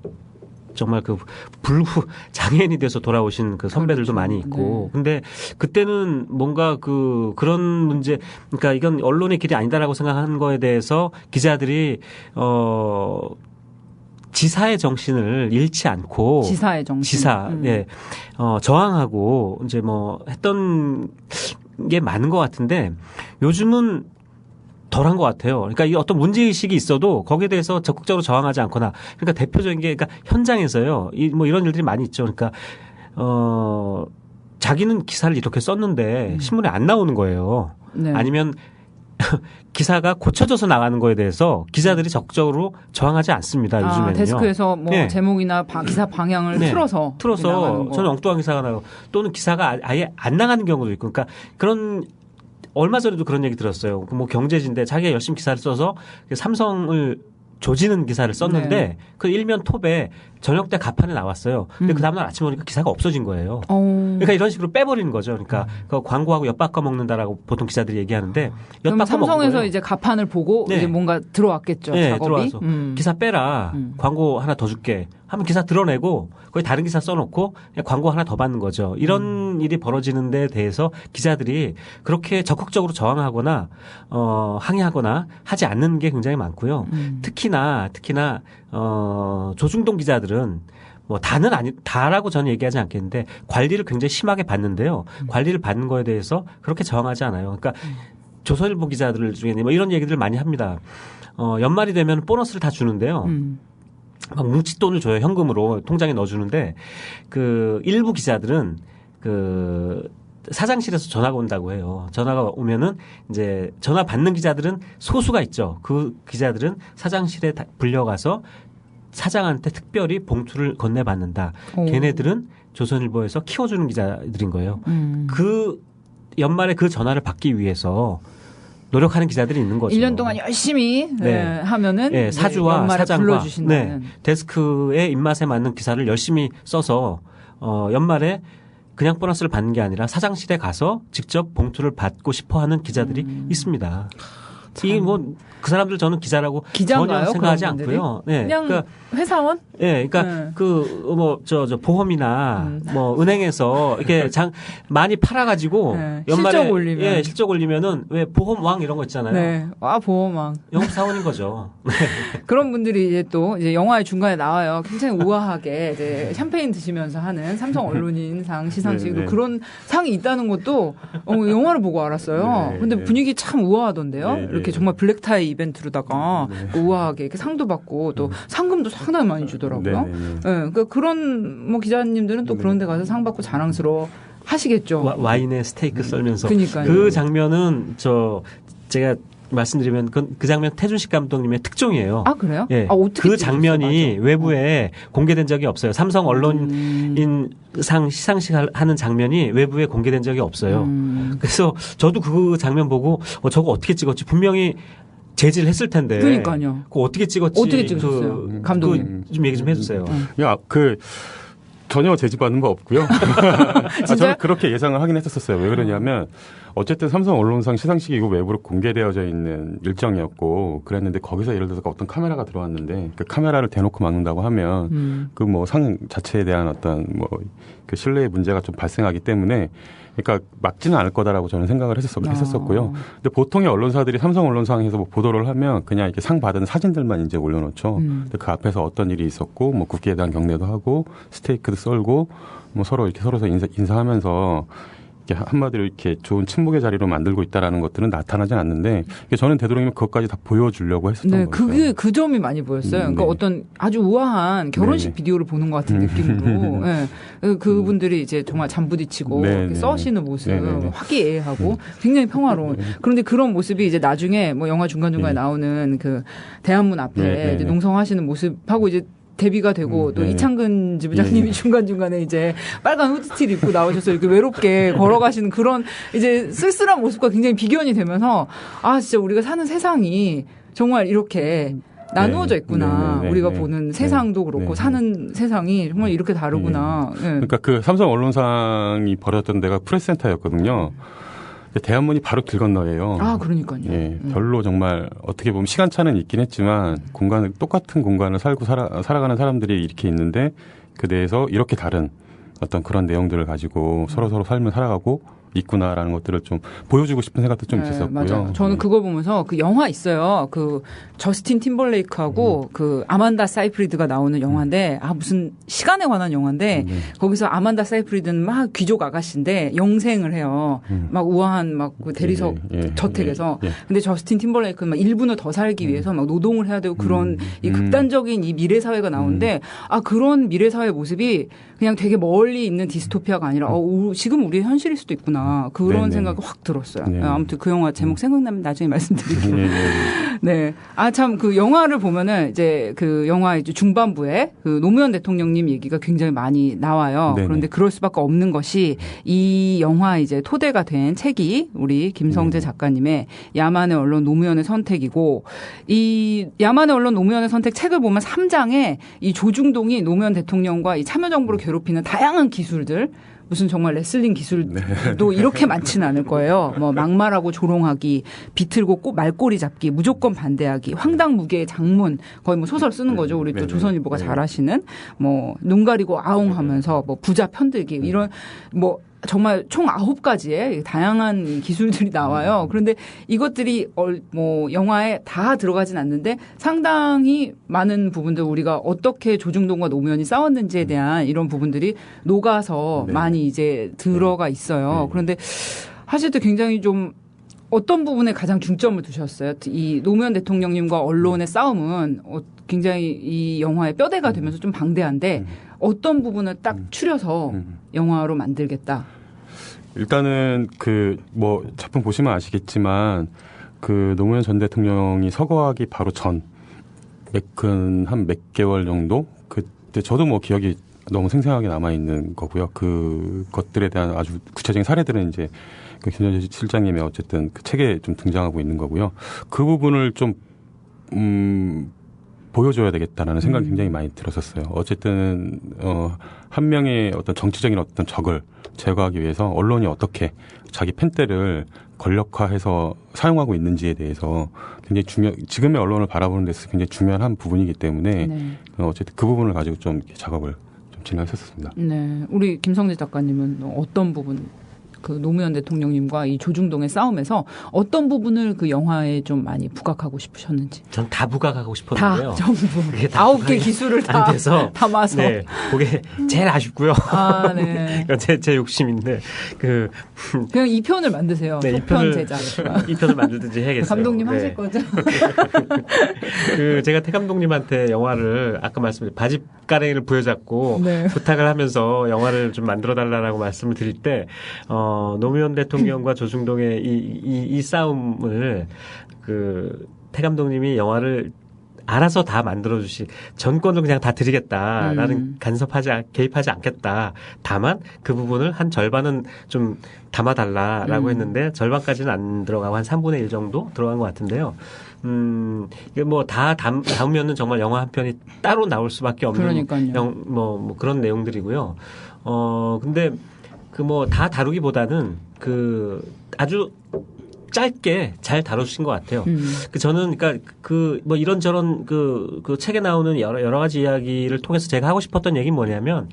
정말 그 불구 장애인이 돼서 돌아오신 그 선배들도 그렇죠. 많이 있고. 네. 근데 그때는 뭔가 그런 문제, 그러니까 이건 언론의 길이 아니다라고 생각하는 거에 대해서 기자들이 지사의 정신을 잃지 않고 지사의 정신. 예, 저항하고 이제 뭐 했던 게 많은 것 같은데 요즘은 덜한 것 같아요. 그러니까 이 어떤 문제의식이 있어도 거기에 대해서 적극적으로 저항하지 않거나, 그러니까 대표적인 게, 그러니까 현장에서요, 뭐 이런 일들이 많이 있죠. 그러니까, 자기는 기사를 이렇게 썼는데 신문에 안 나오는 거예요. 네. 아니면 기사가 고쳐져서 나가는 거에 대해서 기자들이 적극적으로 저항하지 않습니다. 요즘에는요. 데스크에서 뭐 네. 제목이나 기사 방향을 네. 틀어서 나가는 거. 저는 엉뚱한 기사가 나고 또는 기사가 아예 안 나가는 경우도 있고, 그러니까 그런 얼마 전에도 그런 얘기 들었어요. 뭐 경제지인데 자기가 열심히 기사를 써서 삼성을 조지는 기사를 썼는데 네. 그 일면 톱에 저녁 때 가판에 나왔어요. 근데 그 다음날 아침에 보니까 기사가 없어진 거예요. 그러니까 이런 식으로 빼버리는 거죠. 그러니까 그 광고하고 엿바꿔 먹는다라고 보통 기자들이 얘기하는데 그럼 엿바꿔 먹는 삼성에서 거예요. 이제 가판을 보고 네. 이제 뭔가 들어왔겠죠. 네, 작업이. 들어와서 기사 빼라. 광고 하나 더 줄게. 하면 기사 드러내고 거기 다른 기사 써놓고 그냥 광고 하나 더 받는 거죠. 이런 일이 벌어지는 데 대해서 기자들이 그렇게 적극적으로 저항하거나 항의하거나 하지 않는 게 굉장히 많고요. 특히나 조중동 기자들은 뭐 다라고 저는 얘기하지 않겠는데 관리를 굉장히 심하게 받는데요. 관리를 받는 거에 대해서 그렇게 저항하지 않아요. 그러니까 조선일보 기자들 중에 뭐 이런 얘기들을 많이 합니다. 연말이 되면 보너스를 다 주는데요. 막 뭉칫돈을 줘요. 현금으로 통장에 넣어주는데 그 일부 기자들은 그 사장실에서 전화가 온다고 해요. 전화가 오면은 이제 전화 받는 기자들은 소수가 있죠. 그 기자들은 사장실에 불려가서 사장한테 특별히 봉투를 건네받는다. 걔네들은 조선일보에서 키워주는 기자들인 거예요. 그 연말에 그 전화를 받기 위해서 노력하는 기자들이 있는 거죠. 1년 동안 열심히 네. 하면은 네, 사주와 연말에 사장과 불러주신다는. 데스크의 입맛에 맞는 기사를 열심히 써서 연말에 그냥 보너스를 받는 게 아니라 사장실에 가서 직접 봉투를 받고 싶어하는 기자들이 있습니다. 이게 뭐 그 사람들 저는 기자라고 기자인가요? 전혀 생각하지 그런 분들이? 않고요. 네, 그냥 그러니까 회사원? 예, 그러니까 네. 저 보험이나 뭐 은행에서 이렇게 많이 팔아가지고 네, 연말에 실적 올리면. 실적 올리면은 왜 보험왕 이런 거 있잖아요. 네. 보험왕. 영업 사원인 거죠. 그런 분들이 이제 또 이제 영화의 중간에 나와요. 굉장히 우아하게 이제 샴페인 드시면서 하는 삼성 언론인상 시상식으로 네, 네. 그런 상이 있다는 것도 영화를 보고 알았어요. 네, 근데 네. 분위기 참 우아하던데요. 네, 이렇게 네. 정말 블랙타이 이벤트로다가 우아하게 이렇게 상도 받고 또 상금도 상당히 많이 주더라고요. 네, 네, 네. 그러니까 그런 뭐 기자님들은 또 그런 데 가서 상 받고 자랑스러워 하시겠죠. 와인에 스테이크 썰면서 그러니까요. 그 장면은 제가 말씀드리면 그 장면 태준식 감독님의 특종이에요. 아, 그래요? 예. 어떻게 그 장면이 찍으셨어요? 맞아. 외부에 공개된 적이 없어요. 삼성 언론인상 시상식 하는 장면이 외부에 공개된 적이 없어요. 그래서 저도 그 장면 보고 저거 어떻게 찍었지? 분명히 제지를 했을 텐데. 그러니까요. 그거 어떻게 찍었지? 어떻게 찍으셨어요? 감독님. 좀 얘기 좀 해주세요. 야, 전혀 제지받는 거 없고요. 저는 그렇게 예상을 하긴 했었어요. 왜 그러냐면 어쨌든 삼성 언론상 시상식이 외부로 공개되어져 있는 일정이었고 그랬는데 거기서 예를 들어서 어떤 카메라가 들어왔는데 그 카메라를 대놓고 막는다고 하면 그 뭐 상 자체에 대한 어떤 그 신뢰의 문제가 좀 발생하기 때문에 그러니까 막지는 않을 거다라고 저는 생각을 했었고요. 근데 보통의 언론사들이 삼성 언론상에서 뭐 보도를 하면 그냥 이렇게 상 받은 사진들만 이제 올려놓죠. 근데 그 앞에서 어떤 일이 있었고 뭐 국기에 대한 경례도 하고 스테이크도 썰고 뭐 서로 인사하면서 이렇게 한마디로 이렇게 좋은 친목의 자리로 만들고 있다라는 것들은 나타나지 않는데 저는 되도록이면 그것까지 다 보여주려고 했었던 네, 거죠. 그게 그 점이 많이 보였어요. 그러니까 네. 어떤 아주 우아한 결혼식 네. 비디오를 보는 것 같은 느낌으로 네. 그분들이 이제 정말 잠부딪히고 네, 이렇게 네. 써시는 모습, 네, 네, 네. 화기애애하고 굉장히 평화로운. 그런데 그런 모습이 이제 나중에 뭐 영화 중간중간에 네. 나오는 그 대한문 앞에 네, 네, 이제 네. 농성하시는 모습하고 이제 대비가 되고 또 네. 이창근 지부장님이 중간중간에 이제 빨간 후드티를 입고 나오셔서 이렇게 외롭게 걸어가시는 그런 이제 쓸쓸한 모습과 굉장히 비견이 되면서 진짜 우리가 사는 세상이 정말 이렇게 나누어져 있구나. 네. 우리가 보는 세상도 그렇고 네. 사는 세상이 정말 이렇게 다르구나. 네. 그러니까 그 삼성 언론상이 벌어졌던 데가 프레스센터였거든요. 대한문이 바로 길 건너예요. 아, 그러니까요. 예, 별로 정말 어떻게 보면 시간차는 있긴 했지만 공간을 똑같은 공간을 살아가는 사람들이 이렇게 있는데 그 내에서 이렇게 다른 어떤 그런 내용들을 가지고 서로 삶을 살아가고 있구나라는 것들을 좀 보여주고 싶은 생각도 좀 있었고요. 맞아요. 저는 그거 보면서 그 영화 있어요. 그 저스틴 팀벌레이크하고 그 아만다 사이프리드가 나오는 영화인데 무슨 시간에 관한 영화인데 거기서 아만다 사이프리드는 막 귀족 아가씨인데 영생을 해요. 막 우아한 막 그 대리석 저택에서. 근데 저스틴 팀벌레이크는 막 1분을 더 살기 위해서 막 노동을 해야 되고 그런 이 극단적인 이 미래 사회가 나오는데 그런 미래 사회 모습이 그냥 되게 멀리 있는 디스토피아가 아니라 지금 우리의 현실일 수도 있구나. 그런 생각이 확 들었어요. 아무튼 그 영화 제목 생각나면 나중에 말씀드릴게요. 네. 참 그 영화를 보면은 이제 그 영화 이제 중반부에 그 노무현 대통령님 얘기가 굉장히 많이 나와요. 네네. 그런데 그럴 수밖에 없는 것이 이 영화 이제 토대가 된 책이 우리 김성재 작가님의 야만의 언론 노무현의 선택이고 이 야만의 언론 노무현의 선택 책을 보면 3장에 이 조중동이 노무현 대통령과 이 참여정부를 괴롭히는 다양한 기술들 무슨 정말 레슬링 기술도 이렇게 많지는 않을 거예요. 뭐 막말하고 조롱하기, 비틀고 말꼬리 잡기, 무조건 반대하기, 황당무계의 장문 거의 뭐 소설 쓰는 거죠. 우리 또 조선일보가 잘 아시는 뭐 눈 가리고 아웅하면서 뭐 부자 편들기 이런 뭐 정말 총 9가지의 다양한 기술들이 나와요. 그런데 이것들이 뭐 영화에 다 들어가진 않는데 상당히 많은 부분들 우리가 어떻게 조중동과 노무현이 싸웠는지에 대한 이런 부분들이 녹아서 많이 이제 들어가 있어요. 그런데 하실 때 굉장히 좀 어떤 부분에 가장 중점을 두셨어요? 이 노무현 대통령님과 언론의 싸움은 굉장히 이 영화의 뼈대가 되면서 좀 방대한데 어떤 부분을 딱 추려서 영화로 만들겠다? 일단은 그 뭐 작품 보시면 아시겠지만 그 노무현 전 대통령이 서거하기 바로 전 한 몇 개월 정도 그때 저도 뭐 기억이 너무 생생하게 남아 있는 거고요. 그 것들에 대한 아주 구체적인 사례들은 이제 그 김선재 실장님의 어쨌든 그 책에 좀 등장하고 있는 거고요. 그 부분을 좀 보여줘야 되겠다라는 생각이 굉장히 많이 들었었어요. 어쨌든 한 명의 어떤 정치적인 어떤 적을 제거하기 위해서 언론이 어떻게 자기 펜대를 권력화해서 사용하고 있는지에 대해서 굉장히 지금의 언론을 바라보는 데서 굉장히 중요한 한 부분이기 때문에 어쨌든 그 부분을 가지고 좀 이렇게 작업을 좀 진행했었습니다. 네, 우리 김성재 작가님은 어떤 부분? 그 노무현 대통령님과 이 조중동의 싸움에서 어떤 부분을 그 영화에 좀 많이 부각하고 싶으셨는지. 전 다 부각하고 싶었는데요. 다 전부 9개 기술을 다 돼서 담아서. 네, 그게 제일 아쉽고요. 네. 제 욕심인데 그냥 2편을 만드세요. 네, 2편 제작. 2편을 만들든지 해야겠어요. 감독님 하실 거죠? 제가 태 감독님한테 영화를 아까 말씀드린 바짓가랭이를 부여잡고 부탁을 하면서 영화를 좀 만들어 달라고 말씀을 드릴 때 노무현 대통령과 조중동의 이 싸움을 태 감독님이 영화를 알아서 다 만들어주시 전권을 그냥 다 드리겠다. 나는 개입하지 않겠다. 다만 그 부분을 한 절반은 좀 담아달라라고 했는데 절반까지는 안 들어가고 한 3분의 1 정도 들어간 것 같은데요. 이게 뭐 다 담으면은 정말 영화 한 편이 따로 나올 수밖에 없는 뭐 그런 내용들이고요. 근데 다 다루기보다는 아주 짧게 잘 다뤄주신 것 같아요. 저는 이런저런 그 책에 나오는 여러 가지 이야기를 통해서 제가 하고 싶었던 얘기는 뭐냐면,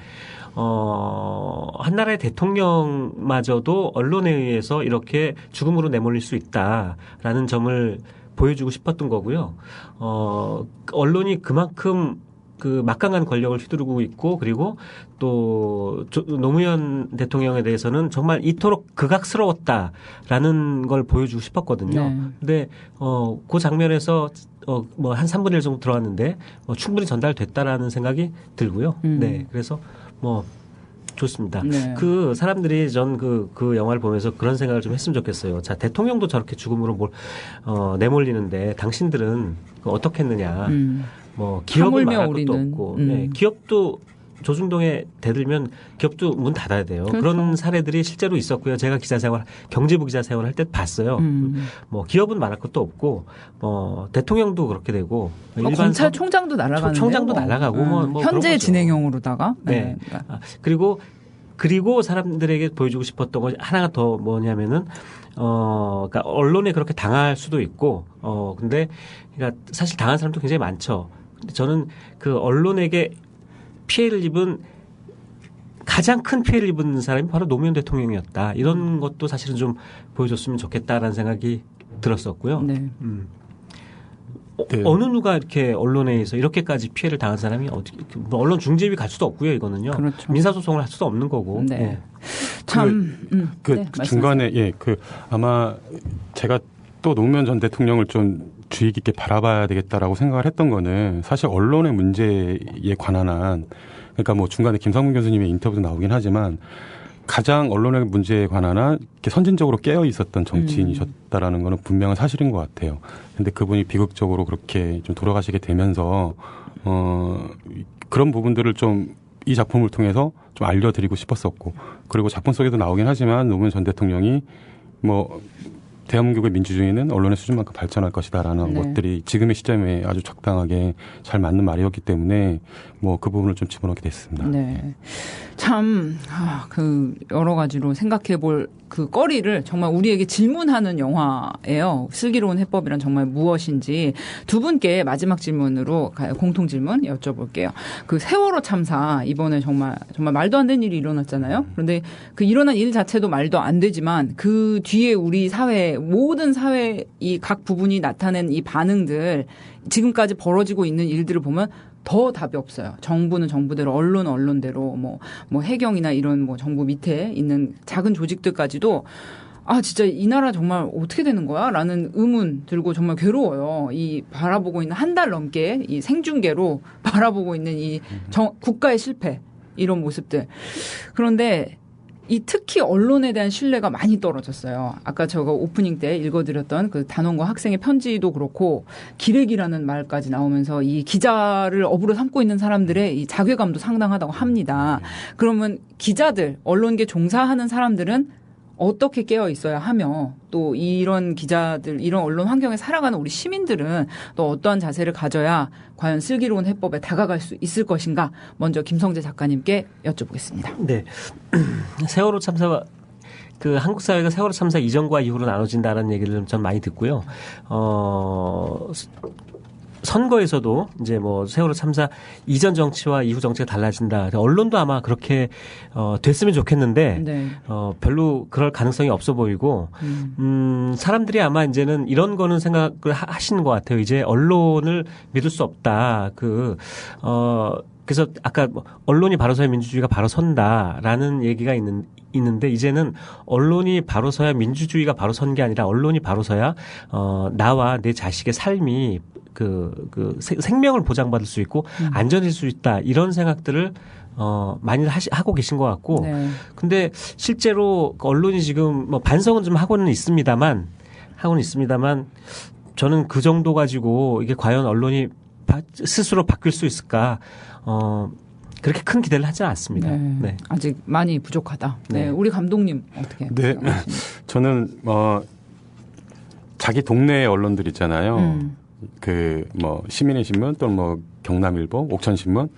한 나라의 대통령마저도 언론에 의해서 이렇게 죽음으로 내몰릴 수 있다라는 점을 보여주고 싶었던 거고요. 언론이 그만큼 막강한 권력을 휘두르고 있고 그리고 또 노무현 대통령에 대해서는 정말 이토록 극악스러웠다라는 걸 보여주고 싶었거든요. 근데 그 장면에서 한 3분의 1 정도 들어왔는데 충분히 전달됐다라는 생각이 들고요. 네, 그래서 좋습니다. 그 사람들이 전 그 영화를 보면서 그런 생각을 좀 했으면 좋겠어요. 자, 대통령도 저렇게 죽음으로 내몰리는데 당신들은 어떻게 했느냐. 기업을 말할 것도 없고, 기업도 조중동에 대들면 기업도 문 닫아야 돼요. 그렇죠. 그런 사례들이 실제로 있었고요. 제가 경제부 기자 생활 할 때 봤어요. 기업은 말할 것도 없고, 대통령도 그렇게 되고, 검찰총장도 날아가는데. 총장도 날아가고, 현재 진행형으로다가. 네. 그리고 그리고 사람들에게 보여주고 싶었던 것 하나가 더 뭐냐면은 그러니까 언론에 그렇게 당할 수도 있고 근데 그러니까 사실 당한 사람도 굉장히 많죠. 근데 저는 그 언론에게 피해를 입은 가장 큰 피해를 입은 사람이 바로 노무현 대통령이었다. 이런 것도 사실은 좀 보여줬으면 좋겠다라는 생각이 들었었고요. 네. 네. 어느 누가 이렇게 언론에 의해서 이렇게까지 피해를 당한 사람이 뭐 언론 중재위 갈 수도 없고요. 이거는요. 그렇죠. 민사소송을 할 수도 없는 거고. 네. 예. 참, 그 중간에 아마 제가 또 노무현 전 대통령을 좀 주의 깊게 바라봐야 되겠다라고 생각을 했던 거는 사실 언론의 문제에 관한 한 그러니까 뭐 중간에 김상문 교수님의 인터뷰도 나오긴 하지만 가장 언론의 문제에 관한 한 이렇게 선진적으로 깨어 있었던 정치인이셨다라는 거는 분명한 사실인 것 같아요. 근데 그분이 비극적으로 그렇게 좀 돌아가시게 되면서 그런 부분들을 좀 이 작품을 통해서 좀 알려드리고 싶었었고 그리고 작품 속에도 나오긴 하지만 노무현 전 대통령이 뭐 대한민국의 민주주의는 언론의 수준만큼 발전할 것이다라는 네. 것들이 지금의 시점에 아주 적당하게 잘 맞는 말이었기 때문에 뭐 그 부분을 좀 집어넣게 됐습니다. 네. 참, 여러 가지로 생각해 볼 그 거리를 정말 우리에게 질문하는 영화예요. 슬기로운 해법이란 정말 무엇인지 두 분께 마지막 질문으로 공통 질문 여쭤볼게요. 그 세월호 참사 이번에 정말 말도 안 되는 일이 일어났잖아요. 그런데 그 일어난 일 자체도 말도 안 되지만 그 뒤에 우리 사회 모든 사회 이 각 부분이 나타낸 이 반응들 지금까지 벌어지고 있는 일들을 보면 더 답이 없어요. 정부는 정부대로, 언론은 언론대로, 뭐 해경이나 이런 뭐 정부 밑에 있는 작은 조직들까지도 진짜 이 나라 정말 어떻게 되는 거야? 라는 의문 들고 정말 괴로워요. 이 바라보고 있는 한 달 넘게 이 생중계로 바라보고 있는 이 국가의 실패, 이런 모습들. 그런데 이 특히 언론에 대한 신뢰가 많이 떨어졌어요. 아까 제가 오프닝 때 읽어드렸던 그 단원과 학생의 편지도 그렇고 기레기라는 말까지 나오면서 이 기자를 업으로 삼고 있는 사람들의 이 자괴감도 상당하다고 합니다. 그러면 기자들, 언론계 종사하는 사람들은 어떻게 깨어 있어야 하며 또 이런 기자들, 이런 언론 환경에 살아가는 우리 시민들은 또 어떠한 자세를 가져야 과연 슬기로운 해법에 다가갈 수 있을 것인가? 먼저 김성재 작가님께 여쭤보겠습니다. 네. 세월호 참사가 그 한국 사회가 세월호 참사 이전과 이후로 나눠진다는 얘기를 전 많이 듣고요. 선거에서도 이제 뭐 세월호 참사 이전 정치와 이후 정치가 달라진다. 언론도 아마 그렇게 됐으면 좋겠는데 네. 별로 그럴 가능성이 없어 보이고 사람들이 아마 이제는 이런 거는 생각을 하시는 것 같아요. 이제 언론을 믿을 수 없다. 그래서 아까 언론이 바로 서야 민주주의가 바로 선다라는 얘기가 있는데 이제는 언론이 바로 서야 민주주의가 바로 선 게 아니라 언론이 바로 서야 나와 내 자식의 삶이 생명을 보장받을 수 있고 안전해질 수 있다. 이런 생각들을 많이 하고 계신 것 같고. 네. 근데 실제로 언론이 지금 뭐 반성은 좀 하고는 있습니다만 저는 그 정도 가지고 이게 과연 언론이 스스로 바뀔 수 있을까? 그렇게 큰 기대를 하지는 않습니다. 네. 네. 아직 많이 부족하다. 네. 네. 우리 감독님 어떻게? 네. 저는 자기 동네의 언론들 있잖아요. 시민의 신문 또는 경남일보, 옥천신문,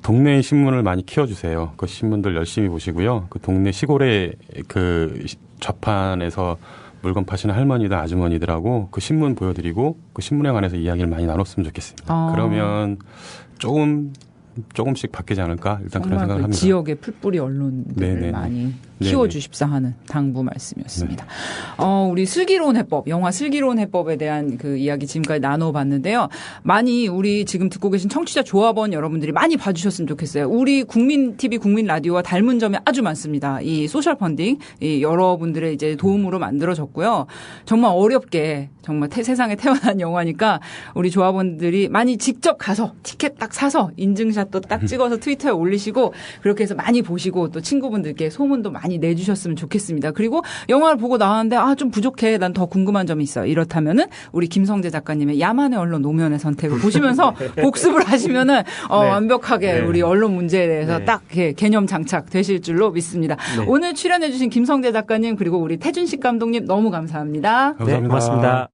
동네의 신문을 많이 키워주세요. 그 신문들 열심히 보시고요. 그 동네 시골의 그 좌판에서 물건 파시는 할머니들, 아주머니들하고 그 신문 보여드리고 그 신문에 관해서 이야기를 많이 나눴으면 좋겠습니다. 그러면 조금씩 바뀌지 않을까? 일단 그런 생각을 합니다. 지역의 풀뿌리 언론들을 네네. 많이 키워주십사 하는 당부 말씀이었습니다. 우리 슬기로운 해법, 영화 슬기로운 해법에 대한 그 이야기 지금까지 나눠봤는데요. 많이 우리 지금 듣고 계신 청취자 조합원 여러분들이 많이 봐주셨으면 좋겠어요. 우리 국민 TV, 국민 라디오와 닮은 점이 아주 많습니다. 이 소셜 펀딩, 이 여러분들의 이제 도움으로 만들어졌고요. 정말 어렵게 정말 세상에 태어난 영화니까 우리 조합원들이 많이 직접 가서 티켓 딱 사서 인증샷도 딱 찍어서 트위터에 올리시고 그렇게 해서 많이 보시고 또 친구분들께 소문도 많이 내주셨으면 좋겠습니다. 그리고 영화를 보고 나왔는데 좀 부족해. 난 더 궁금한 점이 있어. 이렇다면은 우리 김성재 작가님의 야만의 언론 노무현의 선택을 보시면서 복습을 하시면은 완벽하게 우리 언론 문제에 대해서 딱 개념 장착되실 줄로 믿습니다. 오늘 출연해주신 김성재 작가님 그리고 우리 태준식 감독님 너무 감사합니다. 감사합니다. 네, 고맙습니다.